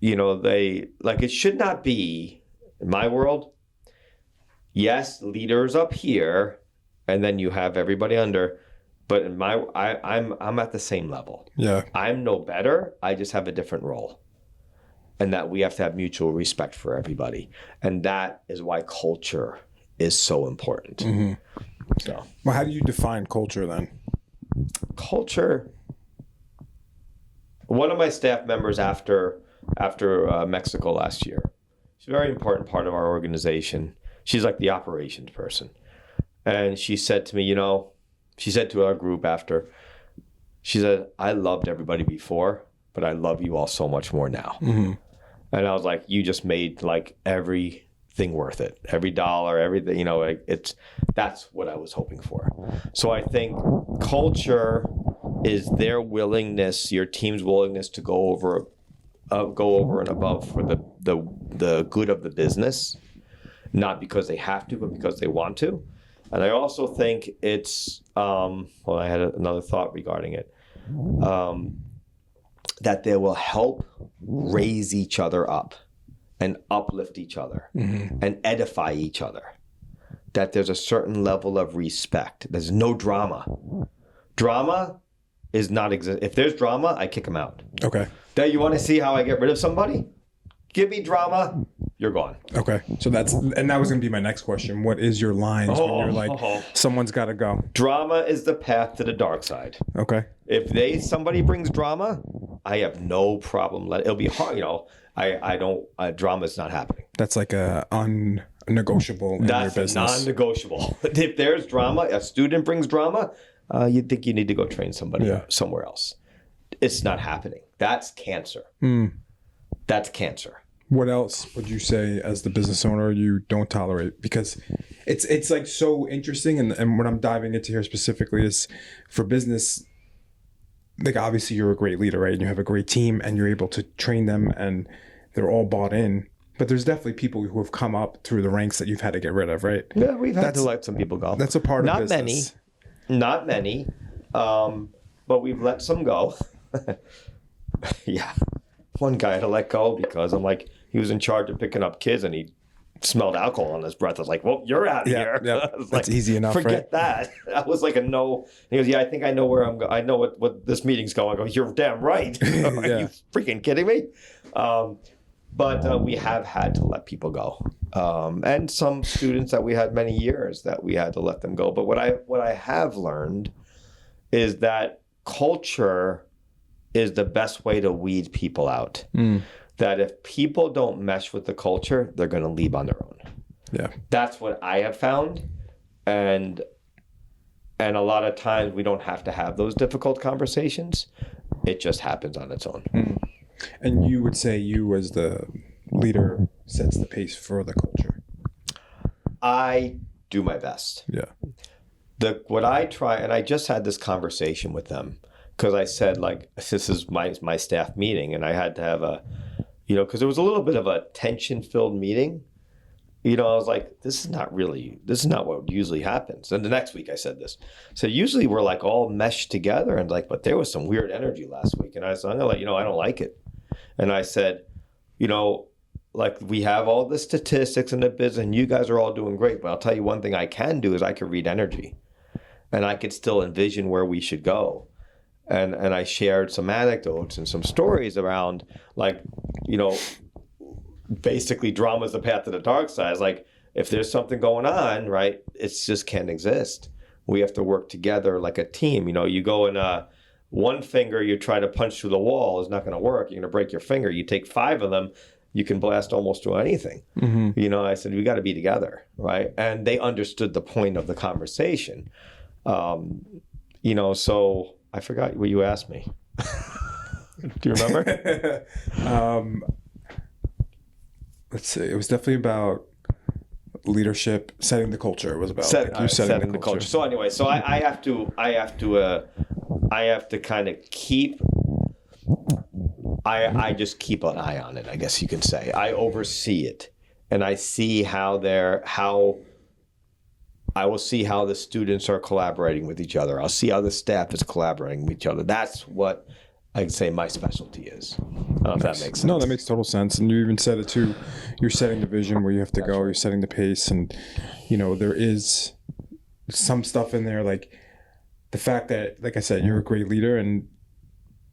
it should not be, in my world, yes, leaders up here, and then you have everybody under, but I'm at the same level. Yeah. I'm no better, I just have a different role. And that we have to have mutual respect for everybody. And that is why culture is so important. So, well, how do you define culture then? Culture. One of my staff members after Mexico last year, she's a very important part of our organization. She's like the operations person. And she said to me, she said to our group after, she said, I loved everybody before, but I love you all so much more now. And I was like, you just made like everything worth it. Every dollar, everything, that's what I was hoping for. So I think culture is their willingness, your team's willingness to go over and above for the good of the business, not because they have to, but because they want to. And I also think it's, I had another thought regarding it, that they will help raise each other up and uplift each other and edify each other. That there's a certain level of respect. There's no drama. Drama is not exist. If there's drama, I kick them out. Okay. That you want to see how I get rid of somebody? Give me drama, you're gone. Okay. So that was going to be my next question. What is your lines when you're like, someone's got to go? Drama is the path to the dark side. Okay. If somebody brings drama, I have no problem. It'll be hard, I don't, drama's not happening. That's like a unnegotiable in your business. That's non-negotiable. If there's drama, a student brings drama, you think you need to go train somebody somewhere else. It's not happening. That's cancer. That's cancer. What else would you say as the business owner you don't tolerate? Because it's like so interesting, and what I'm diving into here specifically is for business. Like obviously you're a great leader, right? And you have a great team and you're able to train them and they're all bought in. But there's definitely people who have come up through the ranks that you've had to get rid of, right? Yeah, we've had to let some people go. That's a part of business. Not many, but we've let some go. Yeah. One guy I had to let go because he was in charge of picking up kids and he smelled alcohol on his breath. I was like, well, you're out of here. Yeah, that's easy enough, forget that. That was like a no. He goes, yeah, I think I know where I'm going. I know what this meeting's going. I go, you're damn right. Are you freaking kidding me? But we have had to let people go. And some students that we had many years that we had to let them go. But what I have learned is that culture is the best way to weed people out. That if people don't mesh with the culture, they're going to leave on their own. Yeah. That's what I have found. And a lot of times we don't have to have those difficult conversations. It just happens on its own. And you would say you as the leader sets the pace for the culture? I do my best. Yeah. What I try, and I just had this conversation with them, because I said, this is my staff meeting, and I had to have because there was a little bit of a tension-filled meeting. I was like, this is not what usually happens. And the next week I said this. So usually we're all meshed together and but there was some weird energy last week. And I said, I'm going to let you know, I don't like it. And I said, we have all the statistics in the business and you guys are all doing great. But I'll tell you one thing I can do is I can read energy and I could still envision where we should go. And I shared some anecdotes and some stories around basically drama is the path to the dark side. It's if there's something going on, right, it just can't exist. We have to work together like a team. You go in one finger, you try to punch through the wall, it's not going to work. You're going to break your finger. You take 5 of them, you can blast almost through anything. I said, we got to be together, right? And they understood the point of the conversation. So I forgot what you asked me. Do you remember? Let's see. It was definitely about leadership, setting the culture. It was about setting the culture. So anyway, I have to kind of keep. I just keep an eye on it, I guess you can say. I oversee it, and I see I will see how the students are collaborating with each other. I'll see how the staff is collaborating with each other. That's what I'd say my specialty is. I don't know if that makes sense. No, that makes total sense. And you even said it too. You're setting the vision where you have to go. Right. You're setting the pace. And, there is some stuff in there, like the fact that, like I said, you're a great leader and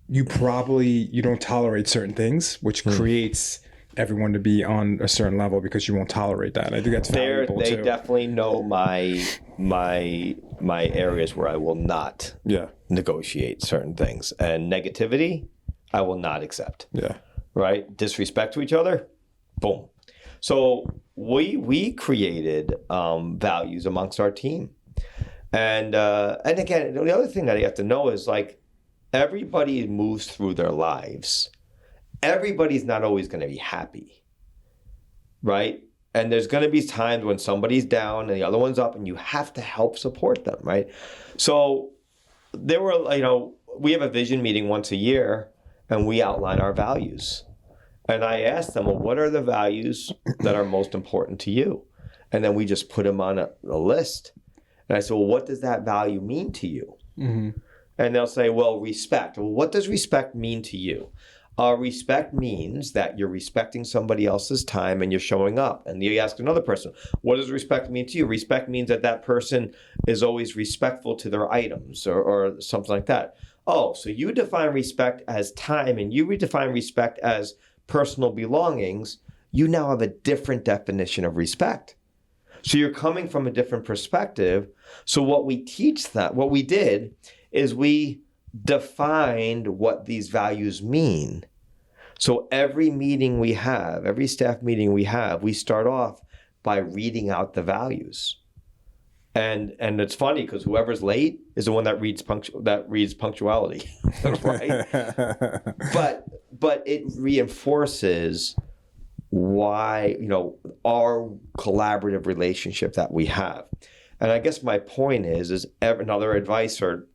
you don't tolerate certain things, which creates everyone to be on a certain level because you won't tolerate that. And I think that's valuable They too. definitely know my areas where I will not negotiate certain things. And negativity, I will not accept. Yeah. Right? Disrespect to each other, boom. So we created values amongst our team. And again, the other thing that you have to know is everybody moves through their lives. Everybody's not always going to be happy, right? And there's going to be times when somebody's down and the other one's up and you have to help support them, right? So there were, we have a vision meeting once a year and we outline our values. And I asked them, well, what are the values that are most important to you? And then we just put them on a list. And I said, well, what does that value mean to you? Mm-hmm. And they'll say, well, respect. Well, what does respect mean to you? Respect means that you're respecting somebody else's time and you're showing up. And you ask another person, what does respect mean to you? Respect means that that person is always respectful to their items or something like that. Oh, so you define respect as time and you redefine respect as personal belongings. You now have a different definition of respect. So you're coming from a different perspective. So what we did is we defined what these values mean. So every meeting we have, every staff meeting we have, we start off by reading out the values. And it's funny because whoever's late is the one that reads punctuality, right? but it reinforces why, our collaborative relationship that we have. And I guess my point is another advice or,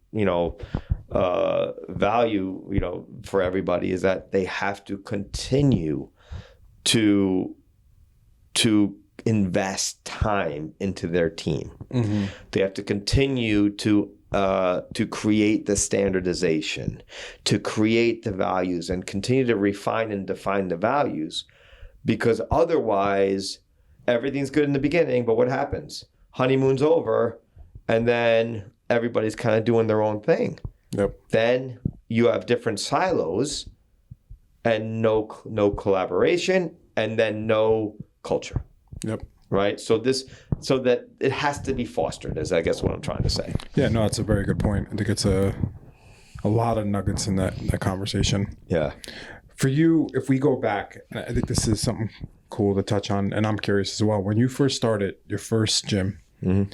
value, for everybody is that they have to continue to invest time into their team. Mm-hmm. They have to continue to create the standardization, to create the values and continue to refine and define the values, because otherwise everything's good in the beginning, but what happens? Honeymoon's over and then everybody's kind of doing their own thing. Yep. Then you have different silos and no collaboration and then no culture. Yep. Right? So that it has to be fostered is I guess what I'm trying to say. Yeah, no, that's a very good point. I think it's a lot of nuggets in that conversation. Yeah. For you, if we go back, I think this is something cool to touch on, and I'm curious as well. When you first started your first gym, mm-hmm.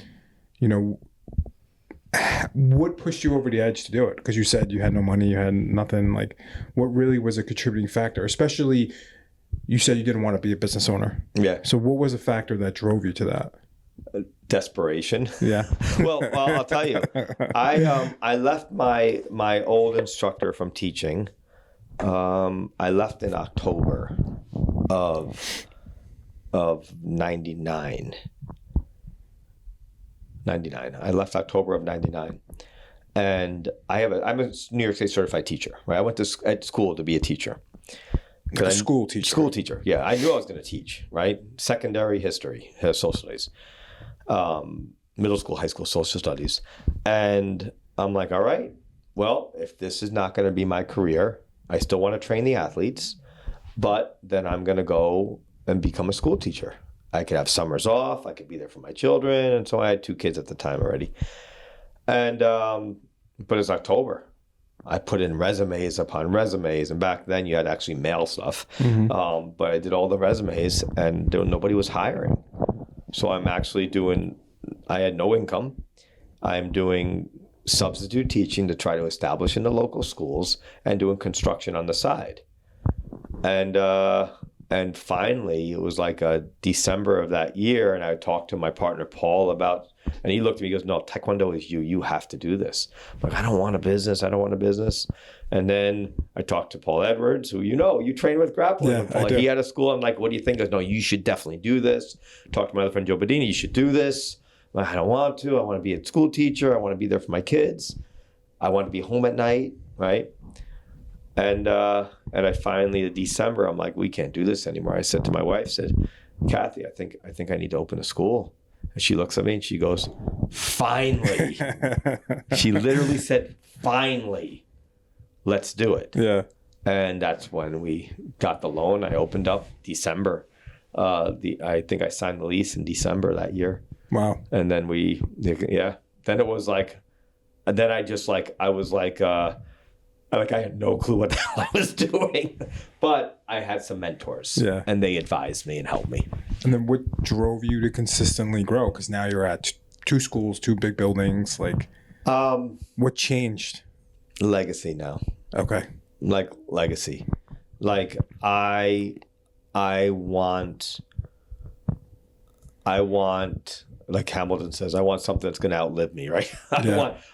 What pushed you over the edge to do it? Because you said you had no money, you had nothing. Like, what really was a contributing factor? Especially, you said you didn't want to be a business owner. Yeah. So what was a factor that drove you to that? Desperation. Yeah. well, I'll tell you. I left my old instructor from teaching. I left in October of 99. I left October of 99. And I'm a New York State certified teacher, right? I went to school to be a teacher. School teacher. School teacher, yeah. I knew I was going to teach, right? Secondary history, social studies, middle school, high school, social studies. And I'm like, all right, well, if this is not going to be my career, I still want to train the athletes, but then I'm going to go and become a school teacher. I could have summers off. I could be there for my children. And so I had 2 kids at the time already. And, but it's October. I put in resumes upon resumes. And back then you had to actually mail stuff. Mm-hmm. But I did all the resumes and nobody was hiring. So I'm actually I had no income. I'm doing substitute teaching to try to establish in the local schools and doing construction on the side. And finally, it was like December of that year, and I talked to my partner, Paul, and he looked at me and goes, no, Taekwondo is you have to do this. I'm like, I don't want a business. And then I talked to Paul Edwards, who you train with grappling. Yeah, Paul, he had a school. I'm like, what do you think? He goes, no, you should definitely do this. Talked to my other friend, Joe Badini, you should do this. I'm like, I don't want to. I want to be a school teacher. I want to be there for my kids. I want to be home at night, right? And I finally, in December, I'm like, we can't do this anymore. I said to my wife, Kathy, I think I need to open a school. And she looks at me and she goes, finally. She literally said, finally, let's do it. Yeah. And that's when we got the loan. I opened up December. I think I signed the lease in December that year. Wow. And then then it was like, and then I had no clue what the hell I was doing, but I had some mentors, and they advised me and helped me. And then what drove you to consistently grow? Because now you're at 2 schools, 2 big buildings. Like, what changed? Legacy now. Okay. Like legacy. Like I want, like Hamilton says, I want something that's going to outlive me, right?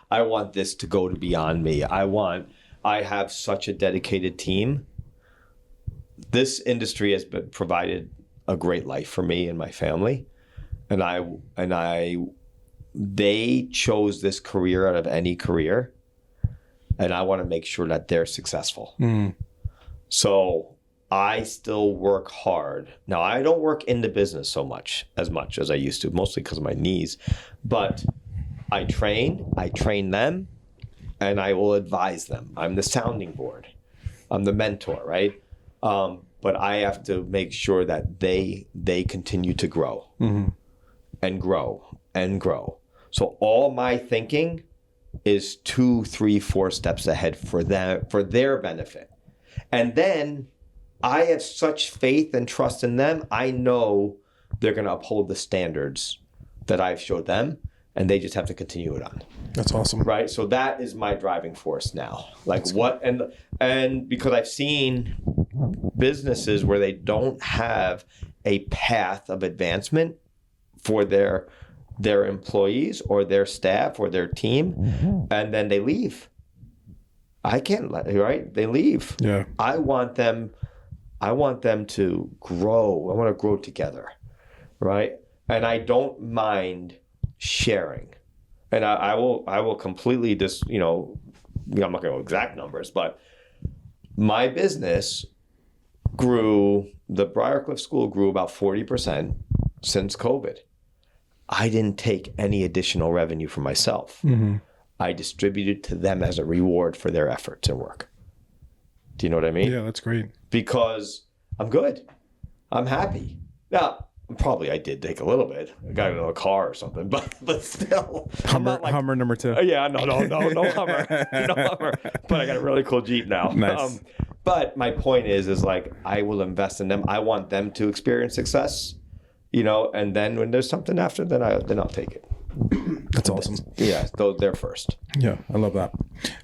I want this to go to beyond me. I have such a dedicated team. This industry has provided a great life for me and my family. And they chose this career out of any career, and I want to make sure that they're successful. So I still work hard. Now, I don't work in the business much as I used to, mostly because of my knees. But I train them, and I will advise them. I'm the sounding board. I'm the mentor, right? But I have to make sure that they continue to grow and grow and grow. So all my thinking is 2, 3, 4 steps ahead for them, for their benefit. And then I have such faith and trust in them. I know they're going to uphold the standards that I've showed them, and they just have to continue it on. That's awesome. Right? So that is my driving force now. Like that's what, and because I've seen businesses where they don't have a path of advancement for their employees or their staff or their team, and then they leave. I can't let, right? They leave. Yeah. I want them to grow. I want to grow together, right? And I don't mind sharing. And I will completely just, I'm not going to go exact numbers, but my business grew, the Birarcliff School grew about 40% since COVID. I didn't take any additional revenue for myself. I distributed to them as a reward for their efforts and work. Do you know what I mean? Yeah, that's great. Because I'm good. I'm happy. Now, probably I did take a little bit. I got another car or something, but still. Hummer number 2. Yeah, no Hummer. No Hummer. But I got a really cool Jeep now. Nice. But my point is like, I will invest in them. I want them to experience success, and then when there's something after, then I'll take it. That's awesome. Yeah, they're first. Yeah, I love that.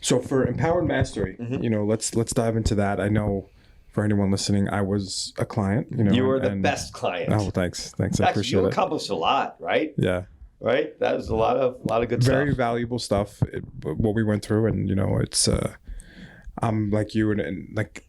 So for Empowered Mastery, let's dive into that. I know for anyone listening, I was a client. You were the best client. Oh, thanks. I appreciate you it. accomplished a lot, right? Yeah. Right. That was a lot of good stuff. Very valuable stuff. What we went through, and it's I'm like you, and like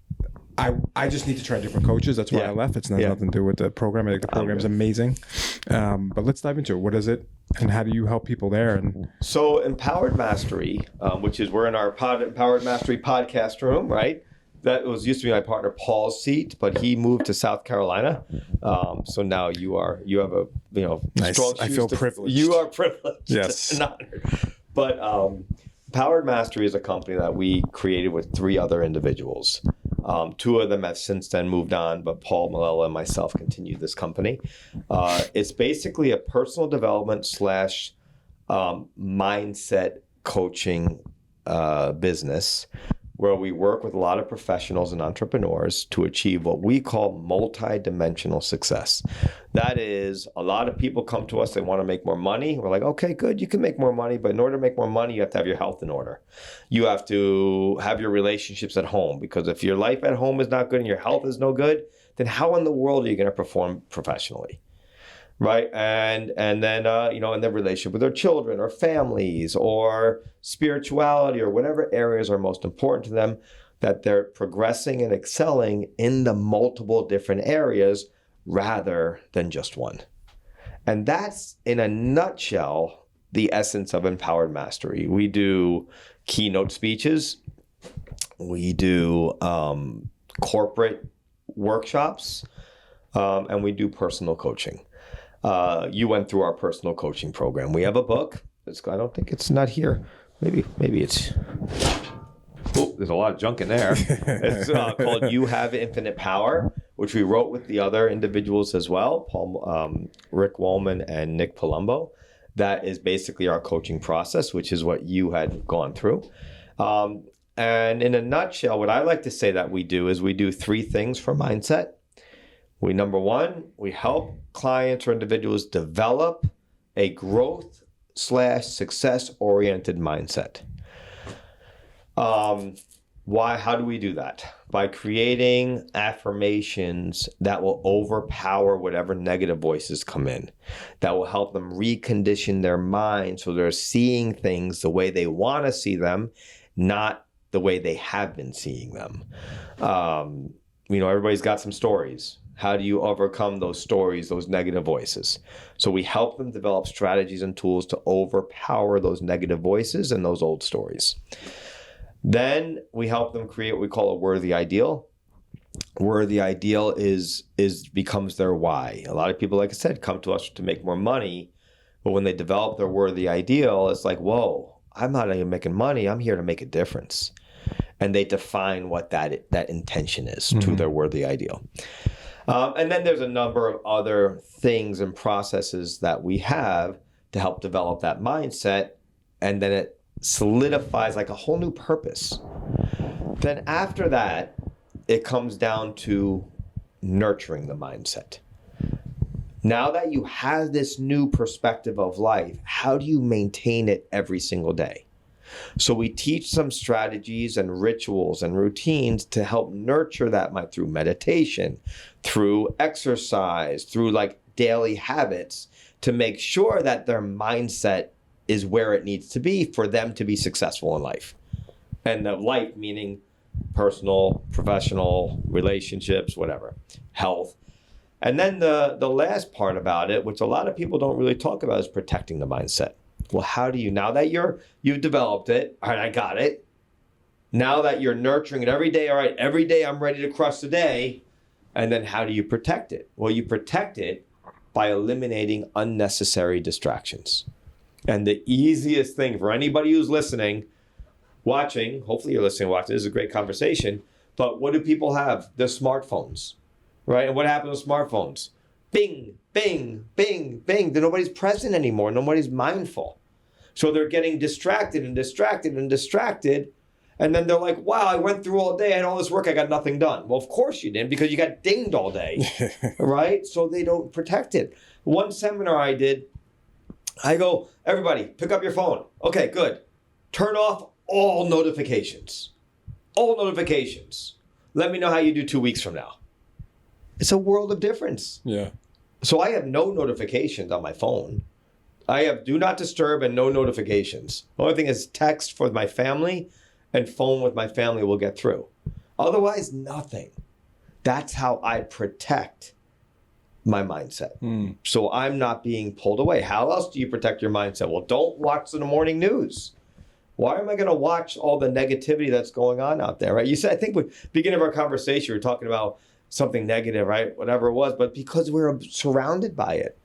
I just need to try different coaches. That's why I left. It's nothing to do with the program. I think the program is amazing. But let's dive into it. What is it, and how do you help people there? And so, Empowered Mastery, which is we're in our Empowered Mastery podcast room, right? That used to be my partner Paul's seat, but he moved to South Carolina. So now you have a nice. Strong. I feel privileged. You are privileged. Yes. And honored. But Empowered Mastery is a company that we created with 3 other individuals. 2 of them have since then moved on, but Paul Malella and myself continue this company. It's basically a personal development / mindset coaching business where we work with a lot of professionals and entrepreneurs to achieve what we call multi-dimensional success. That is, a lot of people come to us, they want to make more money. We're like, okay, good, you can make more money, but in order to make more money, you have to have your health in order. You have to have your relationships at home, because if your life at home is not good and your health is no good, then how in the world are you going to perform professionally? Right. And then, in their relationship with their children or families or spirituality or whatever areas are most important to them, that they're progressing and excelling in the multiple different areas rather than just one. And that's, in a nutshell, the essence of Empowered Mastery. We do keynote speeches. We do corporate workshops, and we do personal coaching. You went through our personal coaching program. We have a book. I don't think it's not here. Maybe it's. Oh, there's a lot of junk in there. It's called "You Have Infinite Power," which we wrote with the other individuals as well, Paul, Rick Wollman, and Nick Palumbo. That is basically our coaching process, which is what you had gone through. And in a nutshell, what I like to say that we do is we do 3 things for mindset. Number 1, we help clients or individuals develop a growth / success-oriented mindset. Why? How do we do that? By creating affirmations that will overpower whatever negative voices come in, that will help them recondition their mind so they're seeing things the way they want to see them, not the way they have been seeing them. Everybody's got some stories. How do you overcome those stories, those negative voices? So we help them develop strategies and tools to overpower those negative voices and those old stories. Then we help them create what we call a worthy ideal. Worthy ideal becomes their why. A lot of people, like I said, come to us to make more money, but when they develop their worthy ideal, it's like, whoa, I'm not even making money. I'm here to make a difference. And they define what that intention is to their worthy ideal. And then there's a number of other things and processes that we have to help develop that mindset. And then it solidifies like a whole new purpose. Then after that, it comes down to nurturing the mindset. Now that you have this new perspective of life, how do you maintain it every single day? So we teach some strategies and rituals and routines to help nurture that mind through meditation, through exercise, through like daily habits to make sure that their mindset is where it needs to be for them to be successful in life. And the life meaning personal, professional, relationships, whatever, health. And then the last part about it, which a lot of people don't really talk about, is protecting the mindset. Well, how do you, now that you've developed it, all right, I got it. Now that you're nurturing it every day, all right, every day I'm ready to crush the day. And then how do you protect it? Well, you protect it by eliminating unnecessary distractions. And the easiest thing for anybody who's listening, watching, hopefully you're listening, watching, this is a great conversation, but what do people have? Their smartphones, right? And what happens with smartphones? Bing, bing, bing, bing. Nobody's present anymore. Nobody's mindful. So they're getting distracted and distracted and distracted. And then they're like, wow, I went through all day. I had all this work. I got nothing done. Well, of course you didn't, because you got dinged all day, right? So they don't protect it. One seminar I did, I go, everybody, pick up your phone. Okay, good. Turn off all notifications. All notifications. Let me know how you do 2 weeks from now. It's a world of difference. Yeah. So I have no notifications on my phone. I have do not disturb and no notifications. The only thing is text for my family and phone with my family will get through. Otherwise, nothing. That's how I protect my mindset. So I'm not being pulled away. How else do you protect your mindset? Well, don't watch the morning news. Why am I going to watch all the negativity that's going on out there, right? You said, I think at the beginning of our conversation, we were talking about something negative, right? Whatever it was, but because we're surrounded by it,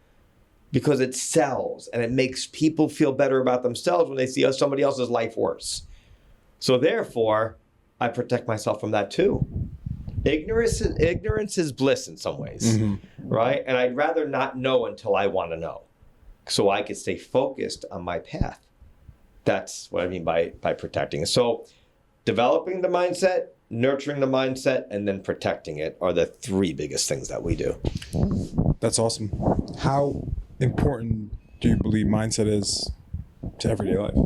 because it sells and it makes people feel better about themselves when they see somebody else's life worse. So therefore, I protect myself from that too. Ignorance is bliss in some ways, right? And I'd rather not know until I want to know, so I could stay focused on my path. That's what I mean by protecting it. So developing the mindset, nurturing the mindset, and then protecting it are the three biggest things that we do. That's awesome. How important do you believe mindset is to everyday life?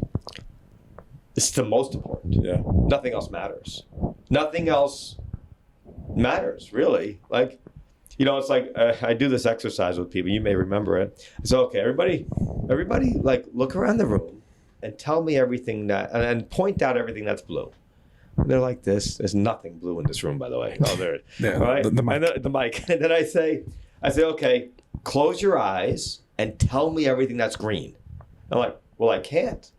It's the most important. Yeah. Nothing else matters. Nothing else matters, really. Like, you know, it's like I do this exercise with people. You may remember it. So, okay, everybody, like, look around the room and tell me everything and point out everything that's blue. And they're like this. There's nothing blue in this room, by the way. Oh, there. Yeah, right? the mic. And the mic. And then I say, okay, close your eyes and tell me everything that's green. I'm like, well, I can't.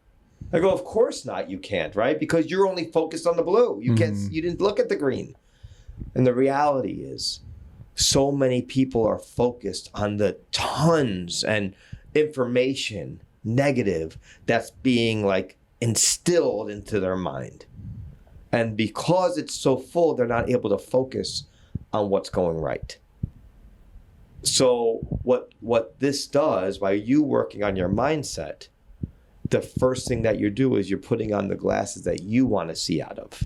I go, of course not, you can't, right? Because you're only focused on the blue. You didn't look at the green. And the reality is, so many people are focused on the tons and information, negative, that's being like instilled into their mind. And because it's so full, they're not able to focus on what's going right. So what this does, by you working on your mindset, the first thing that you do is you're putting on the glasses that you want to see out of.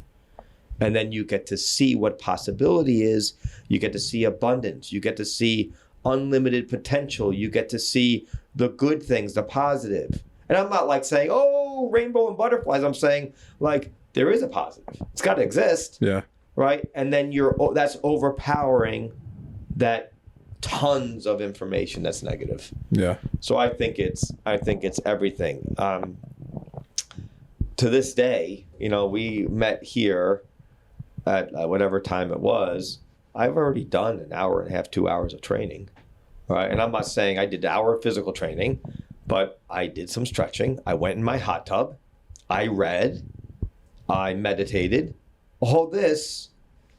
And then you get to see what possibility is. You get to see abundance. You get to see unlimited potential. You get to see the good things, the positive. And I'm not like saying, oh, rainbow and butterflies. I'm saying, like, there is a positive. It's got to exist. Yeah. Right? And then that's overpowering that tons of information that's negative. Yeah. So I think it's everything. To this day, you know, we met here at whatever time it was. I've already done an hour and a half, 2 hours of training, right? And I'm not saying I did an hour of physical training, but I did some stretching. I went in my hot tub. I read. I meditated. All this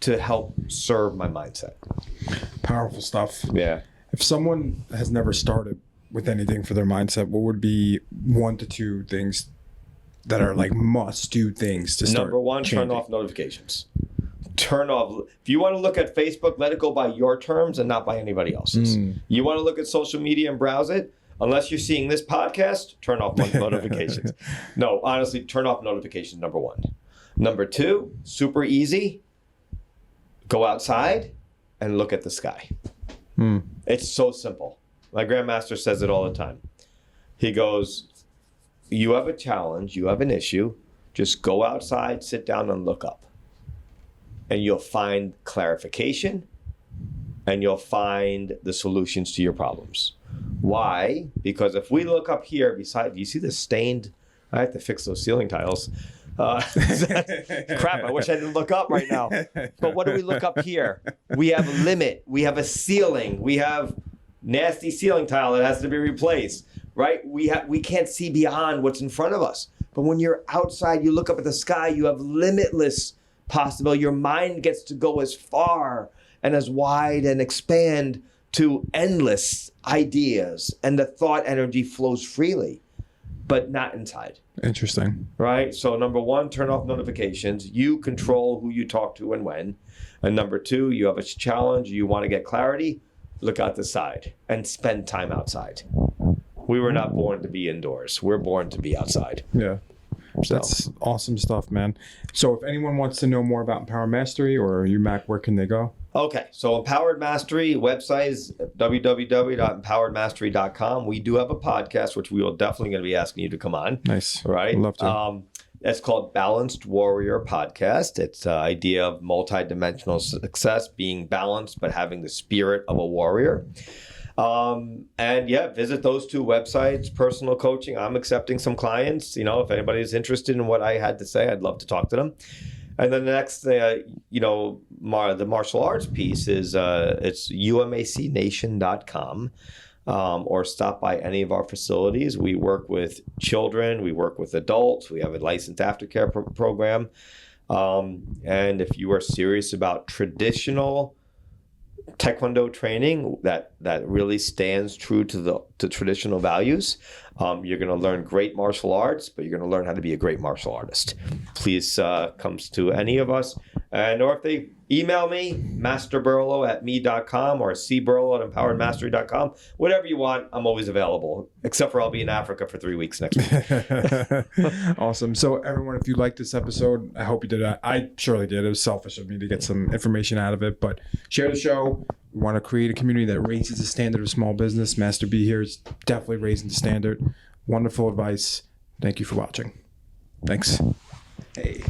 to help serve my mindset. Powerful stuff. Yeah. If someone has never started with anything for their mindset, what would be 1 to 2 things that are like must-do things to start? Number one, changing? turn off notifications. Turn off. If you want to look at Facebook, let it go by your terms and not by anybody else's. You want to look at social media and browse it, unless you're seeing this podcast, turn off notifications. No, honestly, turn off notifications, number one. Number two, super easy. Go outside and look at the sky. It's so simple. My Grandmaster says it all the time. He goes, you have a challenge, you have an issue, just go outside, sit down and look up. And you'll find clarification and you'll find the solutions to your problems. Why? Because if we look up here beside, you see the stained, I have to fix those ceiling tiles. Crap, I wish I didn't look up right now. But what do we look up here? We have a limit, we have a ceiling, we have nasty ceiling tile that has to be replaced, right? We can't see beyond what's in front of us. But when you're outside, you look up at the sky, you have limitless possibility. Your mind gets to go as far and as wide and expand to endless ideas, and the thought energy flows freely, but not inside. Interesting. Right? So number one, turn off notifications. You control who you talk to and when. And number two, you have a challenge, you want to get clarity, look out the side and spend time outside. We were not born to be indoors. We're born to be outside. Yeah. That's awesome stuff, man. So if anyone wants to know more about Empower Mastery or UMAC, where can they go? Okay, so Empowered Mastery website is www.empoweredmastery.com. We do have a podcast, which we will definitely going to be asking you to come on. Nice. Right? I'd love to. It's called Balanced Warrior Podcast. It's an idea of multidimensional success, being balanced, but having the spirit of a warrior. And yeah, visit those two websites. Personal coaching. I'm accepting some clients. You know, if anybody's interested in what I had to say, I'd love to talk to them. And then the next, the martial arts piece is it's umacnation.com, or stop by any of our facilities. We work with children. We work with adults. We have a licensed aftercare program. And if you are serious about traditional Taekwondo training that really stands true to traditional values, you're going to learn great martial arts, but you're going to learn how to be a great martial artist. Please come to any of us, or if they email me, masterberlow@me.com or cberlow@empoweredmastery.com. Whatever you want, I'm always available, except for I'll be in Africa for 3 weeks next week. Awesome. So everyone, if you liked this episode, I hope you did. I surely did. It was selfish of me to get some information out of it, but share the show. We want to create a community that raises the standard of small business. Master B here is definitely raising the standard. Wonderful advice. Thank you for watching. Thanks. Hey.